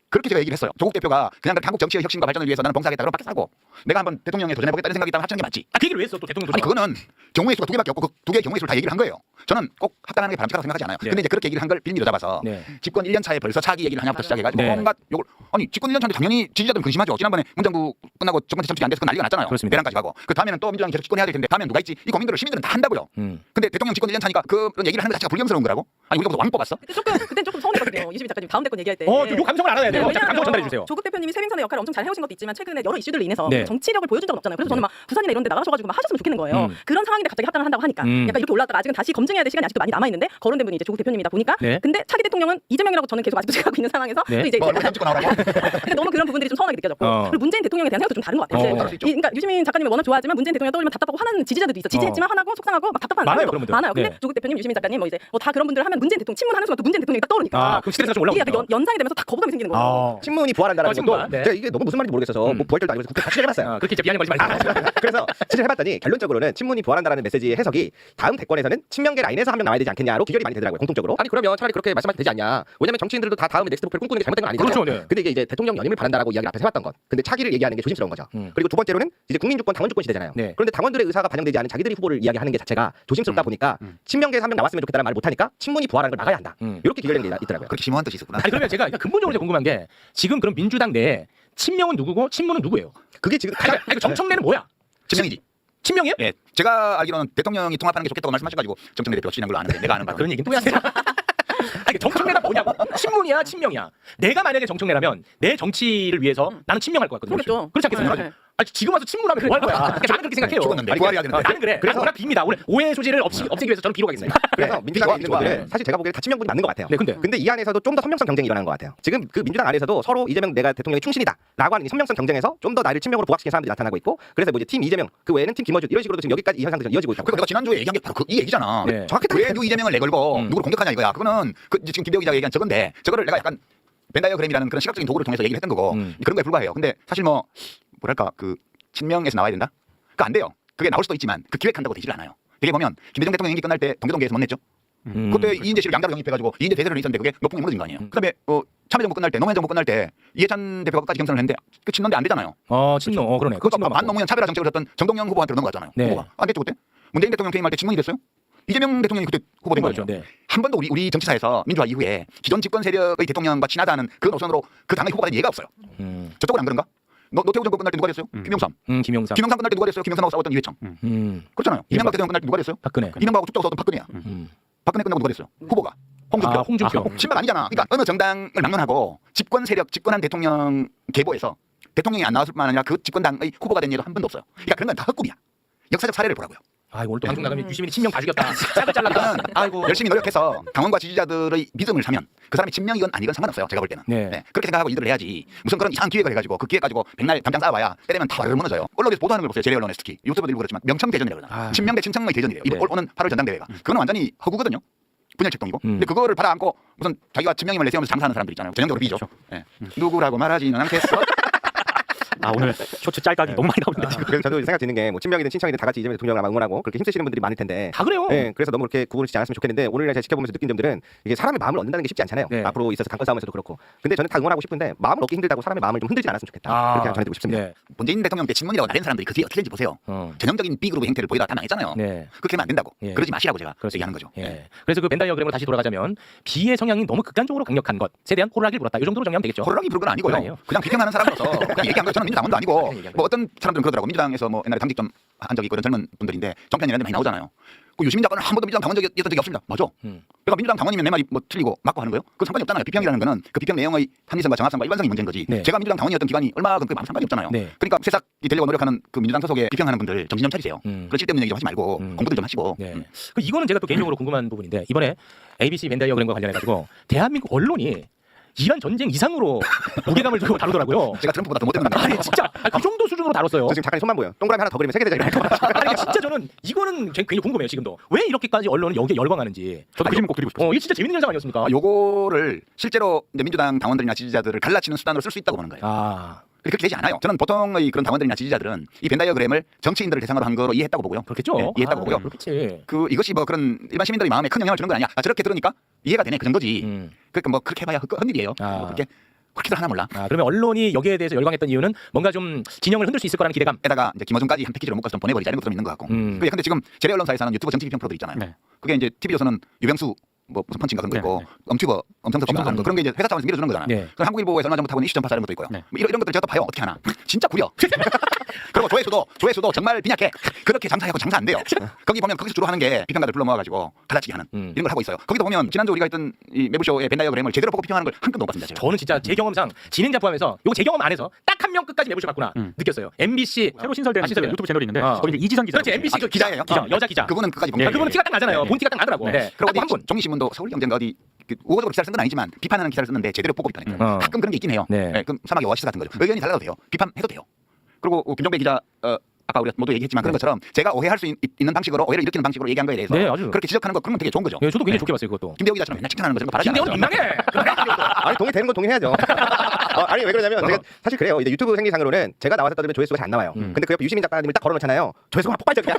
그렇게 제가 얘기를 했어요. 조국 대표가 그냥 그렇게 한국 정치의 혁신과 발전을 위해서 나는 봉사하겠다 그럼 밖에서 하고 내가 한번 대통령에 도전해보겠다는 생각이 있다면 하시는 게 맞지. 그 얘기를 왜 했어? 또 대통령 아니 그거는 경우의 수가 두 개밖에 없고 그 두 개의 경우의 수를 다 얘기를 한 거예요. 저는 꼭 합당하는 게 바람직하다고 생각하지 않아요. 네. 근데 이제 그렇게 얘기를 한 걸 빌미로 잡아서 네. 집권 1년 차에 벌써 차기 얘기를 하냐부터 시작해가지고 네. 온갖 욕을 아니 집권 1년 차인데 당연히 지지자들은 근심하죠. 지난번에 문정부 끝나고 정권 참치가 안 돼서 그 난리가 났잖아요. 그렇습니다. 내란까지 가고 그 다음에는 또 민주당이 계속 집권해야 될 텐데 다음엔 누가 있지? 이 고민들을 시민들은 다 한다고요. 근데 대통령 집권 1년 차니까 그런 얘기를 하는 것 자체가 불경스러운 거라고? 아니 우리가 무슨 왕 뽑았어? 그때 조금 서운했거든요. 이수민 작가님 다음 대권 얘기할 때. 요 감성을 알아야 돼요. 네, 잠깐 감성 전달해 왜냐하면 주세요. 조국 대표님이 세빙선의 역할을 엄청 잘 해오신 것도 있지만 최근에 여러 이슈들로 인해서 네. 정치력을 보여준 적은 없잖아요. 그래서 저는 막 부산이나 이런 데 나가셔가지고 막 하셨으면 좋겠는 거예요. 그런 상황인데 갑자기 합당을 한다고 하니까 약간 이렇게 올라왔다가 아직은 다시 검증해야 될 시간이 아직도 많이 남아있는데 거론된 분이 이제 조국 대표님이다 보니까 네. 근데 차기 대통령은 이재명이라고 저는 계속 아직도 생각하고 있는 상황에서 네. 또 이제 뭐 찍고 나오라고? 근데 너무 그런 부분들이 좀 서운하게 느껴졌고 그리고 문재인 대통령에 대한 생각도 좀 다른 것 같아요. 그럴 수 있죠. 그러니까 유시민 작가님을 워낙 좋아하지만 문재인 대통령 떠올리면 답답하고 화나는 지지자들도 있어. 지지했지만 화나고 속상하고 막 답답한 많아요, 사람도 그런 분들. 많아요. 근데 네. 조국 대표님, 유시민 작가님 뭐 이제 다 그런 분들 하면 문재인 대통령 친문하는 순간 또 문재인 대통령이 딱 떠오르니까 그럼 스트레스가 좀 이게 올라오죠. 약간 연상이 되면서 다 거부감이 생기는 거예요. 친문이 부활한다는 친문. 것도 네. 제가 이게 너무 무슨 말인지 모르겠어서 뭐 부활절도 아니고 국회 같이 해봤어요. 그렇게 이제 미안해 걸지 말자. 그래서 취재를 해봤더니 결론적으로는 친문이 부활한다는 메시지의 해석이 다음 대권에서는 친명계 라인에서 한 명 나와야 되지 않겠냐로 기결이 많이 되더라고요. 공통적으로. 아니 그러면 차라리 그렇게 말씀하셔도 되지 않냐. 왜냐면 정치인들도 다 다음에 넥스트 목표를 꿈꾸는 게 잘못된 건 아니잖아요. 그렇죠, 네. 근데 이게 이제 대통령 연임을 바란다라고 이야기를 앞에서 해왔던 것. 근데 차기를 얘기하는 게 조심스러운 거죠. 그리고 두 번째로는 이제 국민주권 당원주권 시대잖아요. 네. 그런데 당원들의 의사가 반영되지 않은 자기들이 후보를 이야기하는 게 자체가 조심스럽다 보니까 친명계에서 한 명 나왔으면 좋겠다는 말을 못하니까 친문이 부활하는 걸 막아야 한다. 이렇게 기결된 게 있더라고요. 그렇게 심오한 뜻이 있었구나. 아니 그러면 제가 근본적으로 이제 궁금한 게 지금 그럼 민주당 내에 친명은 누구고 친문은 누구예요? 그게 지금 아니, 그러니까 정청래는 뭐야? 친명이지. 친명이에요? 예, 제가 알기로는 대통령이 통합하는 게 좋겠다고 말씀하셔가지고 정청래 대표가 추진한 걸로 아는데 내가 아는 바로 그런 얘기는 또 해야 되나? 아니 정청래가 뭐냐고? 친문이야 친명이야? 내가 만약에 정청래라면 내 정치를 위해서 나는 친명할 것 같거든요. 그렇겠죠. 그렇지 않겠어요? 네. 아니, 지금 와서 친문하면 뭐 할 거야? 그러니까 저는 그렇게 생각해요. 죽었는데 아니, 부활해야 되는데. 나는 그래. 그래서 워낙 빕니다. 오해 소지를 없애기 위해서 저는 비로 가겠습니다. 그래서 네. 민주당에 있는 좋아. 분들은 사실 제가 보기엔 다 친명분이 맞는 것 같아요. 네, 근데 이 안에서도 좀 더 선명성 경쟁이 일어나는 것 같아요. 지금 그 민주당 안에서도 서로 이재명 내가 대통령의 충신이다라고 하는 이 선명성 경쟁에서 좀 더 나를 친명으로 부각시키는 사람들이 나타나고 있고 그래서 뭐 이제 팀 이재명 그 외에는 팀 김어준 이런 식으로도 지금 여기까지 이 현상들이 이어지고 있고. 그러니까 내가 지난주에 얘기한 게 바로 이 얘기잖아. 네. 정확히 왜 이재명을 내걸고 누구를 공격하냐 이거야. 그거는 그 지금 김대호 기자가 얘기한 저건데 저거를 내가 약간 벤다이어그램이라는 그런 시각적인 도구를 통해서 얘기를 했던 거고 그런 거에 불과해요. 근데 사실 뭐 뭐랄까 그 친명에서 나와야 된다? 그거 안 돼요. 그게 나올 수도 있지만 그 기획한다고 되지를 않아요. 되게 보면 김대중 대통령 임기 끝날 때 동교동계에서 못 냈죠. 그때 이인재 씨를 양자로 영입해가지고 이인재 대세론이 있었는데 그게 노풍이 무너진 거 아니에요. 그다음에 참여정부 끝날 때 노무현 정부 끝날 때 이해찬 대표가 끝까지 경선을 했는데 그 친노인데 안 되잖아요. 친노. 그러네. 그거 반노무현 차별화 정책을 했던 정동영 후보한테로 넘어갔잖아요. 네. 후보가 안 됐죠 그때. 문재인 대통령 퇴임할 때 친문이 됐어요. 이재명 대통령이 그때 후보된 거죠. 네. 한 번도 우리 정치사에서 민주화 이후에 기존 집권 세력의 대통령과 친하다는 그 노선으로 그 당의 후보가 된 예가 없어요. 저쪽은 안 그런가? 노태우 정부 끝날 때 누가 됐어요? 김영삼. 김영삼. 김영삼 끝날 때 누가 됐어요? 김영삼하고 싸웠던 이회창. 그렇잖아요. 이명박 대통령 끝날 때 누가 됐어요? 박근혜. 이명박하고 죽자고 싸웠던 박근혜야. 박근혜 끝나고 누가 됐어요? 후보가 홍준표. 홍준표. 친박 아니잖아. 그러니까 어느 정당을 막론하고 집권 세력, 집권한 대통령 계보에서 대통령이 안 나왔을 뿐만 아니라 그 집권당의 후보가 된 예도 한 번도 없어요. 그러니까 그런 건 다 헛꿈이야. 역사적 사례를 보라고요. 아이고 오늘 또 방송 나가면 유시민이 친명 다 죽였다. 짝을 잘랐다. 아이고. 열심히 노력해서 당원과 지지자들의 믿음을 사면 그 사람이 친명이건 아니건 상관없어요. 제가 볼 때는. 네. 그렇게 생각하고 일을 해야지. 무슨 그런 이상한 기획을 해가지고 그 기획 가지고 백날 담장 쌓아봐야 때리면 다 무너져요. 언론에서 보도하는 걸 보세요. 재래 언론에서 특히 유튜브도 일부 그렇지만 명청대전이라고 그러잖아. 친명 대 친청의 대전이래요. 네. 오는 8월 전당대회가. 그건 완전히 허구거든요. 분열 책동이고. 근데 그거를 받아안고 무슨 자기가 친명임을 내세우면서 장사하는 사람들 있잖아요. 전형적으로 비죠. 네. 누구라고 말하지는 않겠어. 아 오늘 쇼츠 짤각이 너무 많이 나오는데 지금. 그래서 저도 생각 드는 게 뭐 친명이든 친청이든 다 같이 이재명 대통령을 아마 응원하고 그렇게 힘쓰시는 분들이 많을 텐데. 다 그래요. 네, 그래서 너무 그렇게 구분을 짓지 않았으면 좋겠는데 오늘날 제가 지켜보면서 느낀 점들은 이게 사람의 마음을 얻는다는 게 쉽지 않잖아요. 네. 앞으로 있어서 당권 싸움에서도 그렇고. 근데 저는 다 응원하고 싶은데 마음을 얻기 힘들다고 사람의 마음을 좀 흔들지 않았으면 좋겠다. 그렇게 전해드리고 싶습니다. 네. 문재인 대통령 때 친문이라고 나댄 사람들이 그 뒤에 어떻게 되는지 보세요. 전형적인 B그룹의 행태를 보이다가 다 망했잖아요. 네. 그렇게 하면 안 된다고. 예. 그러지 마시라고 제가 그렇습니다. 얘기하는 거죠. 예. 그래서 그 벤 다이어그램으로 다시 돌아가자면 B의 성향이 너무 극단적으로 강력한 것에 대한 호락을 불었다. 이 정도로 정리하면 되겠죠. 호락이 부른 건 그건 아니고요. 아니에요. 그냥 비평하는 사람으로서 그냥 얘기한 거예요. 저는 민주당원도 아니고 그냥 얘기한 뭐 어떤 사람들은 그러더라고. 민주당에서 뭐 옛날에 당직 좀 한 적이 있고 이런 젊은 분들인데 정편 이런 데 많이 나오잖아요. 그 유시민 작가는 한 번도 민주당 당원적이었던 적이 없습니다. 맞아. 그러니까 민주당 당원이면 내 말이 뭐 틀리고 맞고 하는 거예요? 그건 상관이 없잖아요. 비평이라는 거는 그 비평 내용의 합리성과 정확성과 일관성이 문제인 거지. 네. 제가 민주당 당원이었던 기간이 얼마큼 그게 아무 상관이 없잖아요. 네. 그러니까 새싹이 되려고 노력하는 그 민주당 소속의 비평하는 분들 정신 좀 차리세요. 그런 쓸데없는 얘기 좀 하지 말고 공부들 좀 하시고. 네. 그 이거는 제가 또 개인적으로 궁금한 부분인데 이번에 ABC 벤 다이어그램과 관련해 가지고 대한민국 언론이 이란 전쟁 이상으로 무게감을 두고 다루더라고요. 제가 트럼프보다 더 못했는데. 아니 진짜 그 정도 수준으로 다뤘어요. 저 지금 작가님 손만 보여. 동그라미 하나 더 그리면 세계대전이랄 것 같아요. 아니 진짜 저는 이거는 굉장히 궁금해요. 지금도 왜 이렇게까지 언론은 여기에 열광하는지. 저도 그 질문 꼭 드리고 싶어요. 이게 진짜 재밌는 현상 아니었습니까? 요거를 실제로 이제 민주당 당원들이나 지지자들을 갈라치는 수단으로 쓸 수 있다고 보는 거예요. 아 그렇게 되지 않아요. 저는 보통의 그런 당원들이나 지지자들은 이 벤 다이어그램을 정치인들을 대상으로 한 거로 이해했다고 보고요. 그렇겠죠. 예, 이해했다고 보고요. 그렇겠지. 그 이것이 뭐 그런 일반 시민들의 마음에 큰 영향을 주는 건 아니야. 아, 저렇게 들으니까 이해가 되네 그 정도지. 그러니까 뭐 그렇게 해봐야 헛일이에요. 뭐 그렇게들 하나 몰라. 그러면 언론이 여기에 대해서 열광했던 이유는 뭔가 좀 진영을 흔들 수 있을 거라는 기대감. 에다가 이제 김어준까지 한 패키지로 묶어서 좀 보내버리자 이런 것도 좀 있는 것 같고. 그게 근데 지금 재래 언론사에서는 유튜브 정치 비평 프로들 있잖아요. 네. 그게 이제 TV조선은 유병수 뭐 무슨 펀치인가 그런 거 있고 엄튜버 엄성섭 씨가 하는 거 그런 게 이제 회사 차원에서 밀어주는 거잖아요. 네. 그럼 한국일보에서 얼마 전부터 하고 있는 이슈 전파사 이런 것도 있고요. 네. 뭐 이런 것들 제가 또 봐요. 어떻게 하나. 진짜 구려. 그리고 조회수도 정말 빈약해. 그렇게 장사하고 장사 안 돼요. 거기 보면 거기서 주로 하는 게 비평가들 불러 모아가지고 갈라치기 하는 이런 걸 하고 있어요. 거기도 보면 지난주 우리가 했던 이 매불쇼의 벤 다이어그램을 제대로 보고 비평하는 걸 한 건도 못 봤습니다. 제가. 저는 진짜 제 경험상 진행자 포함해서 요거 제 경험 안에서 딱 한 명 끝까지 매부쇼 봤구나 느꼈어요. MBC 새로 신설된 신설된 유튜브 채널이 있는데 어. 거기 이제 이지선 기자. 그렇지 MBC 그 기자예요. 여자 기자. 그분은 끝까지 예, 봅니다. 그분은 티가 딱 나잖아요. 본티가 딱 나더라고. 네. 그리고 한 어디 분. 종이신문도 서울경제인가 어디 우호적으로 기사를 쓴 건 아니지만 비판하는 기사를 쓰는데 제대로 보고 비판했어요. 가끔 그런 게 있긴 해요. 네. 네, 그럼 사막의 오아시스 같은 거죠. 의견이 달라도 돼요. 비판해도 돼요. 그리고 김종배 기자 아까 우리가 모두 얘기했지만 그런 것처럼 제가 오해할 수 있는 방식으로 오해를 일으키는 방식으로 얘기한 거에 대해서 네, 아주. 그렇게 지적하는 거 그런 건 되게 좋은 거죠. 예, 저도 굉장히 좋게 봤어요 그것도. 김대호 기자처럼 맨날 칭찬하는 거 저런 거 바라지 않아요. 김대호는 민망해. 아니 동의되는 건 동의해야죠. 아니 왜 그러냐면 제가 사실 그래요. 이제 유튜브 생리상으로는 제가 나와서 떠들면 조회수가 잘 안 나와요. 근데 그 옆에 유시민 작가님을 딱 걸어놓잖아요. 조회수가 폭발적이야.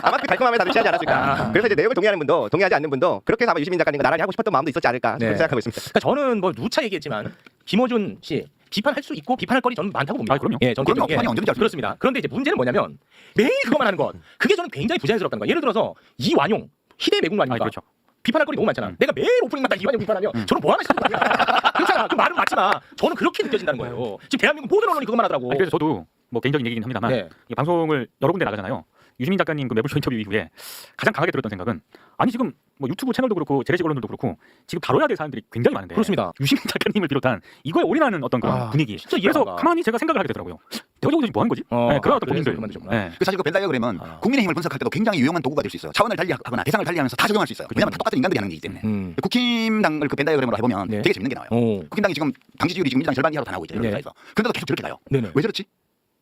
아마 그 달콤함에 다들 취하지 않았을까. 그래서 이제 내용을 동의하는 분도 동의하지 않는 분도 그렇게 해서 아마 유시민 작가님과 나란히 하고 싶었던 마음도 있었지 않을까 네. 생각하고 있습니다. 그러니까 저는 뭐 누차 얘기했지만 김어준 씨 비판할 수 있고 비판할 거리 저는 많다고 봅니다. 아, 그럼요. 예, 저는 그럼요. 개인적으로, 비판이 언제든지 할 수 그렇습니다. 그런데 이제 문제는 뭐냐면 매일 그것만 하는 것. 그게 저는 굉장히 부자연스럽다는 거예요. 예를 들어서 이완용 희대 매국노 아닙니까? 그렇죠. 비판할 거리 너무 많잖아. 내가 매일 오프닝마다 이완용 비판하면 저는 뭐 하나 싶은 거야. 그렇잖아. 그 말은 맞지만 저는 그렇게 느껴진다는 거예요. 지금 대한민국 모든 언론이 그것만 하더라고. 그래서 저도 뭐 개인적인 얘기긴 합니다만 네. 이 방송을 여러 군데 나가잖아요. 유시민 작가님 그 매불쇼 인터뷰 이후에 가장 강하게 들었던 생각은 아니 지금 뭐 유튜브 채널도 그렇고 재래식 언론들도 그렇고 지금 다뤄야 될 사람들이 굉장히 많은데 그렇습니다. 유시민 작가님을 비롯한 이거에 올인하는 어떤 그런 분위기. 진짜 이해가 그래서 안 가. 가만히 제가 생각을 하게 되더라고요. 내가 저기서 뭐 하는 거지? 네, 그런 어떤 그래서 고민들. 그만두셨구나. 네. 그 사실 그 벤 다이어그램은 국민의힘을 분석할 때도 굉장히 유용한 도구가 될 수 있어요. 차원을 달리하거나 대상을 달리하면서 다 적용할 수 있어요. 왜냐하면 다 똑같은 인간들이 하는 거기 때문에. 국힘당을 그 벤 다이어그램으로 해보면 네. 되게 재밌는 게 나와요. 국힘당이 지금 당 지지율이 지금 민주당 절반 이하로 다 나오고 있잖아요. 네. 여론조사에서. 근데도 계속 저렇게 가요. 네네. 왜 저렇지?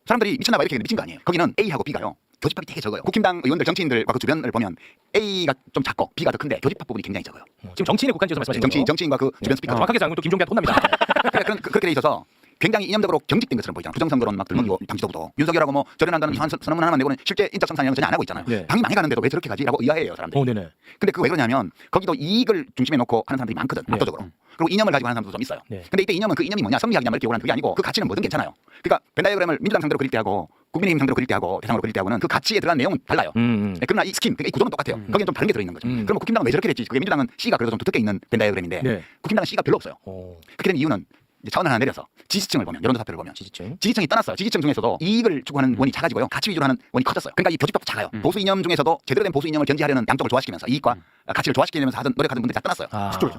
사람들이 미쳤나 봐 이렇게 미친 거 아니에요. 거기는 A하고 B가요. 교집합이 되게 적어요. 국힘당 의원들 정치인들과 그 주변을 보면 A가 좀 작고 B가 더 큰데 교집합 부분이 굉장히 적어요. 지금 정치인의 국한지에서 말씀하시는 거죠? 정치인과 그 주변 스피커. 정확하게 sagen 또 김종배한테 혼납니다. 그렇게 돼 있어서 굉장히 이념적으로 경직된 것처럼 보이잖아요. 부정선거론 막 들먹이고 당 지도부도 윤석열하고 뭐 절연한다는 이상한 선언 하나만 내고는 실제 인적 성산이라는 건 전혀 안 하고 있잖아요. 네. 당이 망해가는데도 왜 저렇게 가지라고 의아해요 사람들이. 네네. 근데 그거 왜 그러냐면 거기도 이익을 중심에 놓고 하는 사람들이 많거든 압도적으로. 그리고 이념을 가지고 하는 사람도 좀 있어요. 네. 근데 이때 이념은 그 이념이 뭐냐 성리학이냐 이렇게 요구하는 그게 아니고 그 가치는 뭐든 괜찮아요. 그러니까 벤 다이어그램을 민주당 상대로 그릴 때하고 국민의힘 상대로 그릴 때하고 대상으로 그릴 때하고는 그 가치에 들어간 내용은 달라요. 네, 그러나 이 스킨, 그러니까 이 구도는 똑같아요. 거기는 좀 다른 게 들어있는 거죠. 그럼 국힘당은 왜 저렇게 됐지? 그게 민주당은 C가 그래도 좀 두텁게 있는 벤 다이어그램인데 네. 국힘당은 C가 별로 없어요. 그렇게 된 이유는 이제 차원을 하나 내려서 지지층을 보면 여론조사표를 보면 지지층이 떠났어요. 지지층 중에서도 이익을 추구하는 원이 작아지고요. 가치 위주로 하는 원이 커졌어요. 그러니까 이 교집합도 작아요. 보수 이념 중에서도 제대로 된 보수 이념을 견지하려는 양쪽을 조화시키면서 이익과 가치를 조화시키면서 하던 노력하던 분들이 다 떠났어요.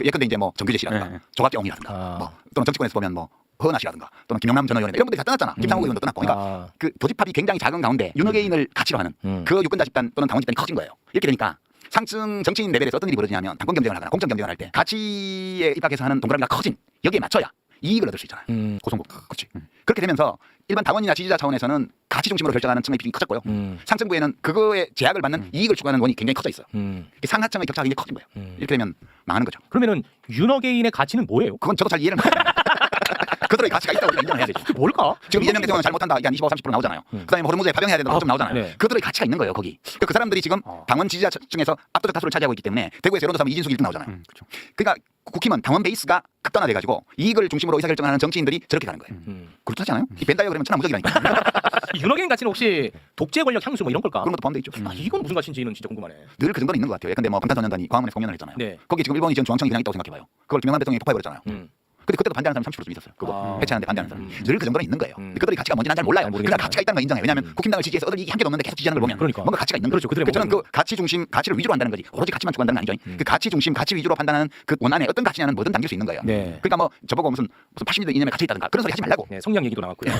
예컨대 이제 뭐 정규재 씨라든가 조갑경이라든가 뭐 또는 정치권에서 보면 뭐 허은하 씨라든가 또는 김영남 전 의원 이런 분들이 다 떠났잖아. 김상욱 의원도 떠났고. 그러니까 그 교집합이 굉장히 작은 가운데 윤호개인을 가치로 하는 그 유권자 집단 또는 당원 집단이 커진 거예요. 이렇게 되니까 상층 정치인 레벨에서 어떤 일이 벌어지냐면 당권 경쟁을 하거나 공천 경쟁을 할 때 가치에 입각해서 하는 동그라미가 커진 여기에 맞춰야 이익을 얻을 수 있잖아요. 고성국. 그렇지. 그렇게 되면서 일반 당원이나 지지자 차원에서는 가치 중심으로 결정하는 층의 비중이 커졌고요. 상층부에는 그거에 제약을 받는 이익을 추구하는 원이 굉장히 커져 있어요. 상하층의 격차가 굉장히 커진 거예요. 이렇게 되면 망하는 거죠. 그러면은 윤어게인의 가치는 뭐예요? 그건 저도 잘 이해를 못해요. 그들의 가치가 있다고 우리가 인정해야 되죠. 뭘까? 지금 이재명 대통령 잘못한다. 이게 한 25, 30% 나오잖아요. 그다음에 호르무즈에 파병해야 된다고 좀 나오잖아요. 네. 그들의 가치가 있는 거예요. 거기. 그 사람들이 지금 당원 지지자 중에서 압도적 다수를 차지하고 있기 때문에 대구에서 여론조사하면 이진숙 1등 나오잖아요. 그렇죠. 그러니까 국힘은 당원 베이스가 극단화돼가지고 이익을 중심으로 의사결정하는 정치인들이 저렇게 가는 거예요. 그렇지 않아요? 이 벤다이어 그러면 천하무적이라니까. 윤호경 가치는 혹시 독재 권력 향수 뭐 이런 걸까? 그런 것도 포함되어 있죠. 아, 이건 무슨 가치인지는 진짜 궁금하네. 늘 그 정도는 있는 것 같아요. 예컨대 뭐 방탄소년단이 광화문에서 공연을 했잖아요. 네. 거기 지금 일본이 지은 중앙청이 그냥 있다고 생각해봐요. 그걸 김영삼 대통령이 폭파해버렸잖아요. 근데 그때도 반대하는 사람 30%좀 있었어요. 그거 해체하는데 반대하는 사람. 늘 그 정도는 있는 거예요. 근데 그들의 가치가 뭔지 난 잘 몰라요. 잘 그냥 모르겠어요. 가치가 있다는 걸 인정해요. 왜냐하면 국힘당을 지지해서 어들 이익 한 개도 없는데 계속 지지하는 걸 보면 그러니까. 뭔가 가치가 있는 그렇죠. 거죠. 그들의 저는 그 가치 중심, 가치를 위주로 한다는 거지. 오로지 가치만 추구한다는 건 아니죠. 그 가치 중심, 가치 위주로 판단하는 그 원안에 어떤 가치냐는 뭐든 담길 수 있는 거예요. 네. 그러니까 뭐 저보고 무슨 80년대 이념에 갇혀 있다든가 그런 소리 하지 말라고. 네, 성량 얘기도 나왔고요.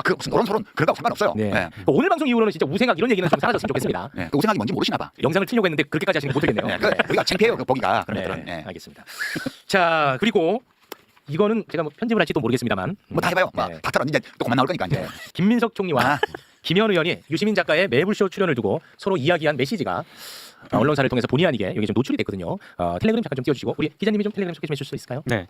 그 무슨 노론소론 그런 거 상관없어요. 네. 네. 오늘 방송 이후로는 진짜 우생학 이런 얘기는 좀 사라졌으면 좋겠습니다. 네. 그 우생학이 뭔지 모르시나 봐. 영상을 틀려고 했는데 그렇게까지 하시는 거 못하겠네요. 네. 우리가 창피해요. 그 보기가 그런 것들은. 네, 네. 알겠습니다. 자, 그리고 이거는 제가 뭐 편집을 할지도 모르겠습니다만 뭐 다 해봐요. 네. 다 털어 이제 또 그만 나올 거니까 이제. 김민석 총리와 김현 의원이 유시민 작가의 매불쇼 출연을 두고 서로 이야기한 메시지가 언론사를 통해서 본의 아니게 여기 좀 노출이 됐거든요. 텔레그램 잠깐 좀 띄워주시고 우리 기자님이 좀 텔레그램 소개 좀 해줄 수 있을까요? 네,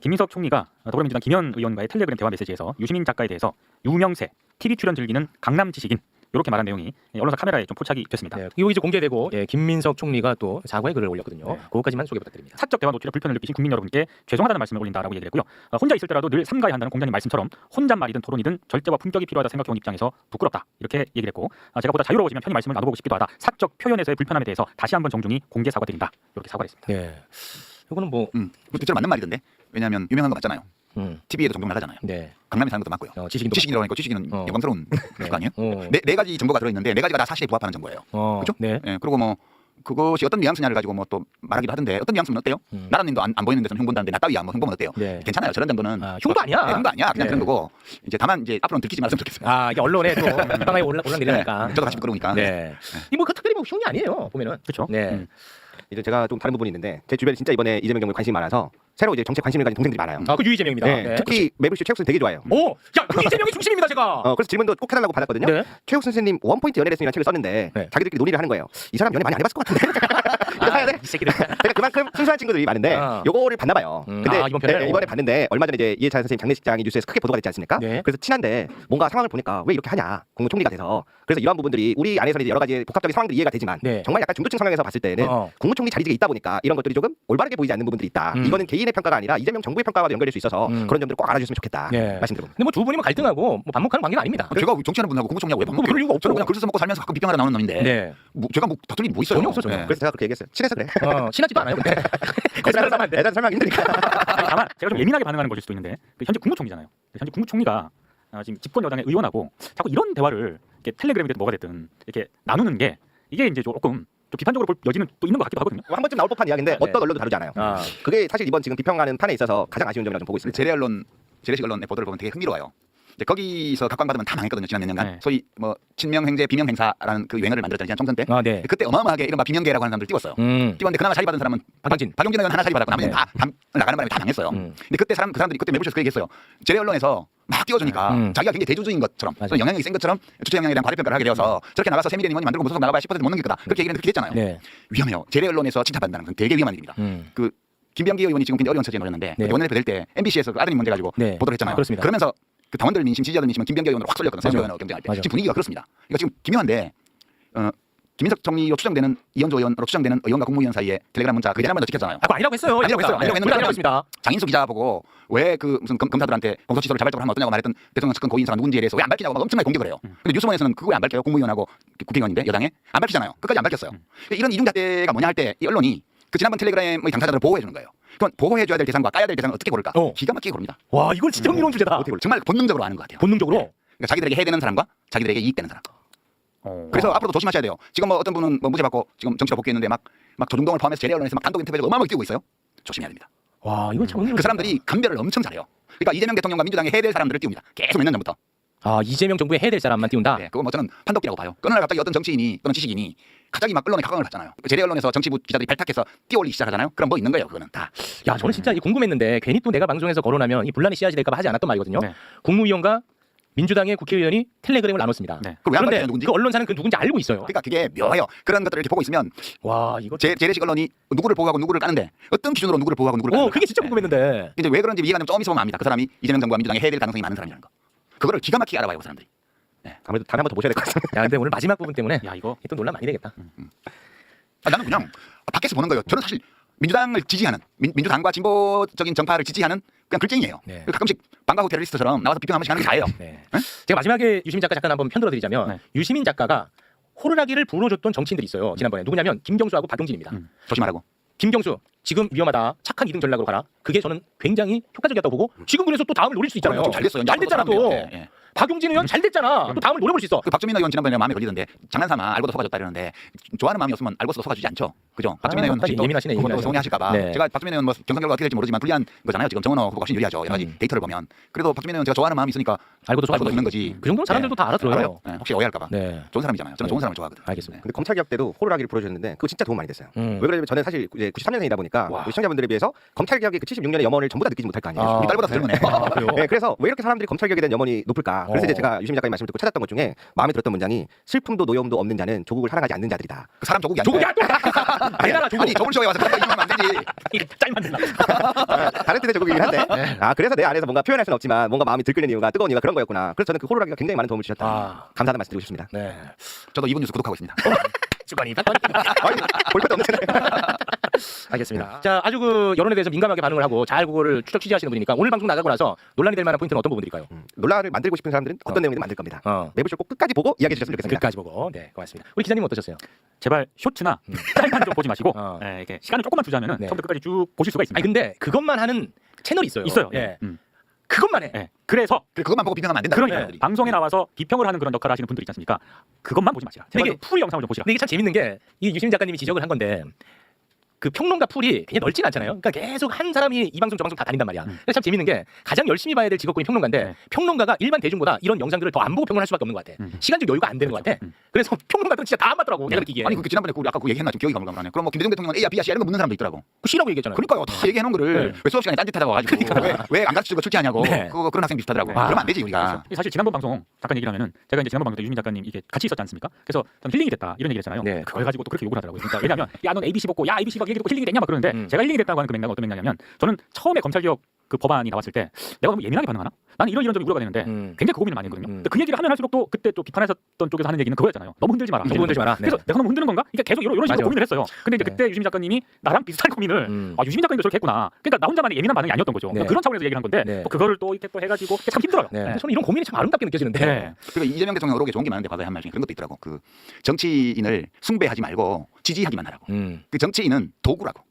김민석 총리가 더불어민주당 김현 의원과의 텔레그램 대화 메시지에서 유시민 작가에 대해서 유명세, TV 출연 즐기는 강남 지식인 이렇게 말한 내용이 언론사 카메라에 좀 포착이 됐습니다. 네, 이거 이제 공개되고 김민석 총리가 또 사과의 글을 올렸거든요. 네. 그거까지만 소개 부탁드립니다. 사적 대화 노출에 불편을 느끼신 국민 여러분께 죄송하다는 말씀을 올린다라고 얘기를 했고요. 혼자 있을 때라도 늘 삼가야 한다는 공자님 말씀처럼 혼잣말이든 토론이든 절제와 품격이 필요하다 생각해온 입장에서 부끄럽다 이렇게 얘기를 했고 제가 보다 자유로워지면 편히 말씀을 나눠보고 싶기도 하다. 사적 표현에서의 불편함에 대해서 다시 한번 정중히 공개 사과드린다 이렇게 사과를 했습니다. 네, 이거는 뭐 그것도 진짜 맞는 말이던데. 왜냐하면 유명한 거 맞잖아요. TV에도 종종 나가잖아요. 네. 강남에 사는 것도 맞고요. 지식인도 지식인이라고 하니까 지식인은 영광스러운 거 아니에요? 어. 네 가지 정보가 들어있는데 네 가지가 다 사실에 부합하는 정보예요. 그렇죠? 네. 예, 그리고 뭐 그것이 어떤 뉘앙스냐를 가지고 뭐 또 말하기도 하던데 어떤 뉘앙스는 어때요? 나라님도 안 보이는 데서 흉본다는데 나 따위야 뭐 흉보면 어때요? 네. 괜찮아요. 저런 정도는 흉도 아니야. 네, 흉도 아니야. 그냥 네. 그런 거고 이제 다만 이제 앞으로는 들키지 말았으면 좋겠습니다. 이게 언론에 또 방에 올라내리니까. 저도 같이 부끄러우니까. 네. 이뭐 특별히 뭐 흉이 아니에요. 보면은. 그렇죠. 네. 이제 제가 좀 다른 부분이 있는데 제 주변에 진짜 이번에 이재명 경우에 관심이 많아서 새로 이제 정치에 관심을 가진 동생들이 많아요. 그 유이재명입니다. 네, 네. 특히 매불쇼 최욱 선생 되게 좋아해요. 오, 야, 유이재명이 중심입니다, 제가. 그래서 질문도 꼭 해달라고 받았거든요. 네. 최욱 선생님 원포인트 연애 레슨이라는 책을 썼는데 네. 자기들끼리 논의를 하는 거예요. 이 사람 연애 많이 안 해봤을 것 같은데. 이거 사야 돼? 이 새끼들. 제가 그만큼 순수한 친구들이 많은데 요거를 봤나 봐요. 근데 이번 편을? 이번에 봤는데 얼마 전에 이제 이해찬 선생님 장례식장이 뉴스에서 크게 보도가 됐지 않습니까? 네. 그래서 친한데 뭔가 상황을 보니까 왜 이렇게 하냐 국무총리가 돼서 그래서 이러한 부분들이 우리 안에서는 이제 여러 가지 복합적인 상황들이 이해가 되지만 네. 정말 약간 중도층 성향에서 봤을 때는 국무총리 자리직에 있다 보니까 이런 것들이 조금 올바르게 보이지 않는 부분들이 있다. 이거는 개인의 평가가 아니라 이재명 정부의 평가와도 연결될 수 있어서 그런 점들을 꼭 알아주셨으면 좋겠다 말씀드립니다. 근데 뭐 두 분이 뭐 갈등하고 뭐 반목하는 관계는 아닙니다. 제가 정치하는 분하고 국무총리하고 왜 반복해요? 그럴 이유가 없죠. 저는 그냥 글 써서 먹고 살면서 가끔 비평하러 나오는 놈인데 네. 제가 뭐 다툴 일이 뭐 있어요? 전혀 없어, 전혀. 그래서 제가 그렇게 얘기했어요. 친해서 그래. 친하지도 않아요. 근데. 거짓말 하면 안 돼. 애들 설명 힘드니까. 다만 제가 좀 예민하게 반응하는 것일 수도 있는데 현재 국무총리잖아요. 현재 국무총리가 지금 집권 여당의 의원하고 자꾸 이런 대화를 이렇게 텔레그램이든 뭐가 됐든 이렇게 나누는 게 이게 이제 조금 좀 비판적으로 볼 여지는 또 있는 것 같기도 하거든요. 한 번쯤 나올 법한 이야기인데 어떤 언론도 다루지 않아요. 그게 사실 이번 지금 비평하는 판에 있어서 가장 아쉬운 점이라고 좀 보고 있습니다. 재래식 언론의 보도를 보면 되게 흥미로워요. 이제 거기서 각광받으면 다 망했거든요. 지난 몇 년간. 네. 소위 뭐 친명행제 비명행사라는 그 유행어를 만들었잖아요. 지난 총선 때. 네. 그때 어마어마하게 이른바 비명계라고 하는 사람들 띄웠어요. 띄웠는데 그나마 자리 받은 사람은 박용진 의원 하나 자리 받았고 나머지는 다 나가는 바람에 다 망했어요. 근데 그때 그 사람들이 그때 매불쇼에서 그 얘기했어요. 재래 언론에서 막 띄워주니까 자기가 굉장히 대주주인 것처럼 또는 영향력이 센 것처럼 주체 영향에 대한 과대평가를 하게 되어서 저렇게 나가서 세미된 의원이 만들고 무소속 나가봐야 10% 못 넘길 거다. 그렇게 얘기를 그렇게 했잖아요. 네. 위험해요. 재래 언론에서 칭찬받는다는 건 되게 위험한 일입니다. 그 김병기 의원이 지금 굉장히 어려운 처지에 놓였는데 원내대표 될 때 MBC에서 그 아드님 문제 가지고 보도를 했잖아요. 그렇습니다. 그러면서 그 당원들 민심, 지지자들 민심은 김병기 의원으로 확 쏠렸거든요. 서울시 의원하고 경쟁할 때. 맞아. 지금 분위기가 그렇습니다. 그러니까 지금 기묘한데 김민석 총리로 추정되는 이현조 의원으로 추정되는 의원과 국무위원 사이에 텔레그램 문자 그 한번 더 찍혔잖아요. 아니라고 했어요. 아니라고 했어요. 아니라고 했는데 아니라고 했습니다. 장인수 기자 보고 왜 그 무슨 검사들한테 공소 취소를 자발적으로 하면 어떠냐고 말했던 대통령 측근 고인사가 누군지에 대해서 왜 안 밝히냐고 막 엄청나게 공격을 해요. 근데 뉴스원에서는 그거 왜 안 밝혀요? 국무위원하고 국회의원인데 여당에 안 밝히잖아요. 끝까지 안 밝혔어요. 이런 이중잣대가 뭐냐 할 때 이 언론이 그 지난번 텔레그램의 당사자들을 보호해 주는 거예요. 그럼 보호해줘야 될 대상과 까야 될 대상을 어떻게 고를까? 기가 막히게 고릅니다. 와, 이건 진짜 흥미로운 주제다. 어떻게 고를까? 정말 본능적으로 아는 것 같아요. 본능적으로. 그러니까 자기들에게 해되는 사람과 자기들에게 이익되는 사람. 그래서 앞으로도 조심하셔야 돼요. 지금 뭐 어떤 분은 뭐 무죄 받고 지금 정치로 복귀했는데 막 조중동을 포함해서 재래 언론에서 막 단독 인터뷰를 어마어마하게 띄우고 있어요. 조심해야 됩니다. 와, 이건 참 그 사람들이 감별을 엄청 잘해요. 그러니까 이재명 대통령과 민주당에 해야 될 사람들을 띄웁니다. 계속 몇 년 전부터. 이재명 정부에 해야 될 사람만 띄운다. 네, 그거 뭐 저는 판독기라고 봐요. 어느 날 갑자기 어떤 정치인이 또는 지식인이 갑자기 막 언론에 각광을 받잖아요. 재래 언론에서 정치부 기자들이 발탁해서 띄워올리기 시작하잖아요. 그럼 뭐 있는 거예요, 그거는 다. 야, 저는 진짜 궁금했는데 괜히 또 내가 방송에서 거론하면 이 분란의 씨앗이 될까 봐 하지 않았던 말이거든요. 네. 국무위원과 민주당의 국회의원이 텔레그램을 나눴습니다. 네. 그럼 왜 안 그런데 밝혀요, 누군지? 그 언론사는 그 누군지 알고 있어요. 그러니까 그게 묘해요. 그런 것들을 이렇게 보고 있으면 와 이거 재래식 언론이 누구를 보호하고 누구를 까는데 어떤 기준으로 누구를 보호하고 누구를 까는데 그게 진짜 궁금했는데. 이제 왜 그런지 이해가 좀 조금 있으면 압니다. 그 사람이 이재명 정부와 민주당에 해야 될 가능성이 많은 사람이라는 거. 그거를 기가 막히게 알아봐요, 그 사람들이. 아무래도 다음에 한번 더 보셔야 될 것 같습니다. 야 근데 오늘 마지막 부분 때문에 야 이거 또 논란 많이 되겠다. 나는 그냥 밖에서 보는 거예요. 저는 사실 민주당을 지지하는 민주당과 진보적인 정파를 지지하는 그냥 글쟁이에요. 네. 가끔씩 방과후 테러리스트처럼 나와서 비평 한 번씩 하는 게 다예요. 네. 제가 마지막에 유시민 작가 잠깐 한번 편들어드리자면 네. 유시민 작가가 호루라기를 불어줬던 정치인들이 있어요. 지난번에 누구냐면 김경수하고 박용진입니다. 조심하라고. 김경수 지금 위험하다. 착한 2등 전략으로 가라. 그게 저는 굉장히 효과적이었다고 보고 지금 그래서 또 다음을 노릴 수 있잖아요. 좀 잘 됐어요. 잘 됐잖아 또. 예, 예. 박용진 의원 잘 됐잖아. 또 다음을 노려볼 수 있어. 그 박주민 의원 지난번에 마음에 걸리던데 장난삼아 알고도 속아줬다 이러는데 좋아하는 마음이 없으면 알고도 속아주지 않죠. 그죠? 박주민 의원 혹시 또 예민하시네. 그것도 예민하시네. 서운해하실까봐 네. 제가 박주민 의원 뭐 경선 결과 어떻게 될지 모르지만 불리한 거잖아요. 지금 정은호 후보가 훨씬 유리하죠. 여러 가지 데이터를 보면 그래도 박주민 의원 제가 좋아하는 마음이 있으니까 알고도 알고도 속아주는 있는 거지. 그 정도는 사람들도 다 알아들어요. 알아요. 네, 혹시 오해할까봐. 네. 좋은 사람이잖아요. 저는 네. 좋은 사람을 좋아하거든. 알겠습니다. 근데 검찰 개혁 때도 호루라기를 불어주셨는데 그거 진짜 도움 많이 됐어요. 왜 그러냐면 저는 사실 이제 93년생이다 보니까 와. 우리 시청자분들에 비해서 검찰 개혁의 그 76년의 염원을 전부 다 느끼지 못할 거 아니에요. 아. 우리 딸보다 더 젊으네. 아, 그래요? 네, 그래서 왜 이렇게 사람들이 검찰 개혁에 대한 염원이 높을까? 그래서 이제 어. 제가 유시민 작가님 말씀을 듣고 찾았던 것 중에 마음에 들었던 문장이 슬픔도 노여움도 없는 자는 조국을 사랑하지 않는 자들이다. 그 사람 조국이 조국이 아니고. 대단한 조국. 아니 저번 쇼에 와서 그렇게 얘기하면 안 되지. 짤만 된다. 다른 뜻의 조국이긴 한데 그래서 내 안에서 뭔가 표현할 수는 없지만 뭔가 마음이 들끓는 이유가 뜨거운 이유가 그런 거였구나. 그래서 저는 그 호루라기가 굉장히 많은 도움을 주셨다. 감사하다는 말씀 드리고 싶습니다. 네. 저도 이분 뉴스 구독하고 있습니다. 주관이 아니, 볼 것도 없잖아요. 알겠습니다. 자, 아주 그 여론에 대해서 민감하게 반응을 하고 잘 그거를 추적 취재하시는 분이니까 오늘 방송 나가고 나서 논란이 될 만한 포인트는 어떤 부분들일까요? 논란을 만들고 싶은 사람들은 어떤 내용이든 만들 겁니다. 매불쇼 꼭 끝까지 보고 이야기해 주셨으면 좋겠습니다. 끝까지 보고. 네, 고맙습니다. 우리 기자님 어떠셨어요? 제발 쇼츠나 짤만 좀 보지 마시고 어. 이렇게 시간을 조금만 투자하면은 네. 처음부터 끝까지 쭉 보실 수가 있습니다. 아니 근데 그것만 하는 채널이 있어요. 있어요. 예. 음. 그것만 해. 예. 그래서 그것만 보고 비평하면 안 된다. 그러니까 사람들이. 방송에 나와서 비평을 하는 그런 역할을 하시는 분들 있지 않습니까? 그것만 보지 마시라. 제발 이게- 좀 풀이 영상을 좀 보시라. 근데 이게 참 재밌는 게 이 유시민 작가님이 지적을 한 건데 그 평론가 풀이 굉장히 넓진 않잖아요. 그러니까 계속 한 사람이 이 방송 저 방송 다 다닌단 말이야. 그래서 참 재밌는 게 가장 열심히 봐야 될 직업군이 평론가인데 네. 평론가가 일반 대중보다 이런 영상들을 더 안 보고 평론할 수밖에 없는 것 같아. 시간적 여유가 안 되는 것 같아. 그래서 평론가들은 진짜 다 안 맞더라고. 내가 느끼기에. 아니 그 지난번에 그 아까 그 얘기했나 좀 기억이 가물가물하네. 그럼 뭐 김대중 대통령은 A야 B야 C 이런 거 묻는 사람도 있더라고. 그 C라고 얘기했잖아요. 그러니까요. 다 얘기해놓은 거를 네. 왜 수업 시간에 딴짓하다고 와가지고 왜 안 가르쳐주고 출제하냐고. 네. 그런 학생 비슷하더라고. 아. 그러면 안 되지 우리가. 사실 지난번 방송 잠깐 얘기를 하면은 제가 이제 지난번 방송 때 유시민 작가님 이게 같이 있었지 않습니까? 그래서 전 힐링이 됐다 이런 얘기를 했잖아요. 네. 그걸 가지고 또 그렇게 욕을 하더라고요. 그러니까 왜냐면 야 넌 ABC 먹고 야 ABC 먹 얘기 듣고 힐링이 됐냐 막 그러는데 제가 힐링이 됐다고 하는 그 맥락은 어떤 맥락이냐면 저는 처음에 검찰개혁 그 법안이 나왔을 때 내가 너무 예민하게 반응하나? 나는 이런 점이 우려가 되는데 굉장히 그 고민을 많이 했거든요. 근데 그 얘기를 하면 할수록 또 그때 또 비판하셨던 쪽에서 하는 얘기는 그거였잖아요. 너무 흔들지 마라. 너무 흔들지 마라. 그래서 네. 내가 너무 흔드는 건가? 그러니까 계속 이런 식으로 맞아요. 고민을 했어요. 근데 이제 네. 그때 유시민 작가님이 나랑 비슷한 고민을 유시민 작가님도 저렇게 했구나. 그러니까 나 혼자만의 예민한 반응이 아니었던 거죠. 네. 그런 차원에서 얘기를 한 건데 네. 또 그거를 또 이렇게 또 해가지고 참 힘들어요. 네. 네. 저는 이런 고민이 참 아름답게 느껴지는데. 네. 그리고 이재명 대통령 여러 개 좋은 게 많은데 과거에 한 말 중에 그런 것도 있더라고. 그 정치인을 숭배하지 말고 지지하기만 하라고. 그 정치인은 도구라고.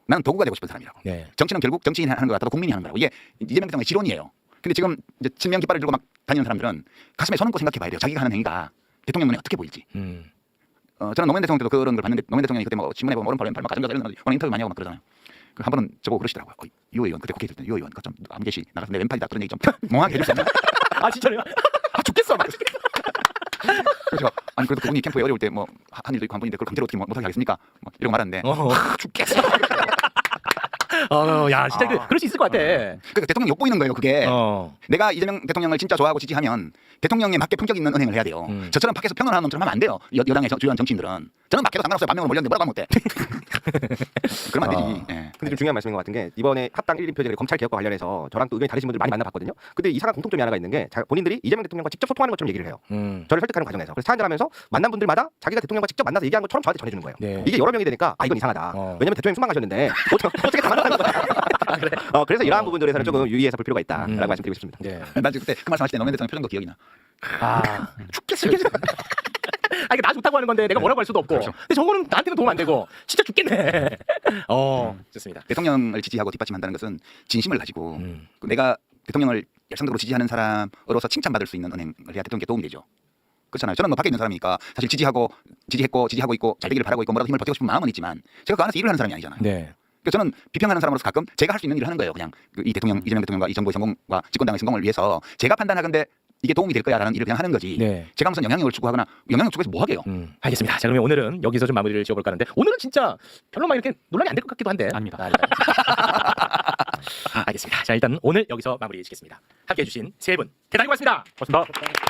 나는 도구가 되고 싶은 사람이라고. 네. 정치는 결국 정치인이 하는 것 같아도 국민이 하는 거라고. 이게 이재명 대통령의 지론이에요. 근데 지금 이제 친명 깃발을 들고 막 다니는 사람들은 가슴에 손 얹고 생각해 봐야 돼요. 자기가 하는 행위가 대통령 눈에 어떻게 보일지. 저는 노무현 대통령 때도 그런 걸 봤는데 노무현 대통령이 그때 뭐 신문에 보면 오른팔 왼팔 막 가정교사 이런 거 오늘 인터뷰 많이 하고 막 그러잖아요. 그 한 번은 저보고 그러시더라고요. 유 의원 그때 국회에 있을 때 유 의원 그좀 아무 개시 나가서 내 왼팔이다 그런 얘기 좀 멍하게 해줄 수 있나? 아 진짜요? 아 죽겠어 막. 그래서 아니 그래도 그분이 캠프에 어려울 때 뭐 한 일도 있고 한 분인데 그걸 강제로 어떻게 못하게 하겠습니까? 뭐 이러고 말았는데 죽겠어. 야 진짜 그럴 수 있을 것 같아. 그러니까 대통령 욕보이는 거예요 그게. 내가 이재명 대통령을 진짜 좋아하고 지지하면 대통령에 맞게 품격 있는 은행을 해야 돼요. 저처럼 밖에서 평론을 하는 놈처럼 하면 안 돼요. 여당의 주요한 정치인들은. 저는 밖에도 상관없어요. 반명으로 몰렸는데 뭐라고 하면 어때? 그러면 안 되지. 예. 근데 좀 중요한 말씀인 것 같은 게 이번에 합당 1인 표제 검찰 개혁과 관련해서 저랑 또 의견이 다르신 분들 많이 만나봤거든요. 근데 이상한 공통점이 하나가 있는 게 본인들이 이재명 대통령과 직접 소통하는 것처럼 얘기를 해요. 저를 설득하는 과정에서. 그래서 사연을 하면서 만난 분들마다 자기가 대통령과 직접 만나서 얘기한 것처럼 저한테 전해주는 거예요. 네. 이게 여러 명이 되니까 이건 이상하다. 왜냐면 대통령 수망하셨는데 어떻게 다 만났다는 거야. 그래서 이러한 부분들에서는 조금 유의해서 볼 필요가 있다라고 말씀드리고 싶습니다. 네. 난 지금 그때 그 말씀하실 때 노무현 대통령 표정도 기억이 나. 죽겠어. 아 이게 나 좋다고 하는 건데 내가 뭐라고 할 수도 없고. 근데 저거는 나한테는 도움 안 되고 진짜 죽겠네. 좋습니다. 대통령을 지지하고 뒷받침한다는 것은 진심을 가지고 내가 대통령을 열성적으로 지지하는 사람으로서 칭찬받을 수 있는 은행을 해야 대통령께 도움이 되죠. 그렇잖아요. 저는 뭐 밖에 있는 사람이니까 사실 지지하고 있고 잘 되기를 바라고 있고 뭐라도 힘을 버티고 싶은 마음은 있지만 제가 그 안에서 일을 하는 사람이 아니잖아요. 네. 그러니까 저는 비평하는 사람으로서 가끔 제가 할 수 있는 일을 하는 거예요. 그냥 이 대통령 이재명 대통령과 이 정부의 성공과 집권당의 성공을 위해서 제가 판단하건대 이게 도움이 될 거야라는 일을 그냥 하는 거지. 네. 제가 무슨 영향력을 추구하거나 영향력 추구해서 뭐 하게요. 알겠습니다. 자 그러면 오늘은 여기서 좀 마무리를 지어볼까 하는데 오늘은 진짜 별로 막 이렇게 논란이 안 될 것 같기도 한데 아닙니다. 알겠습니다. 자, 일단 오늘 여기서 마무리 짓겠습니다. 함께해 주신 세 분 대단히 고맙습니다. 고맙습니다.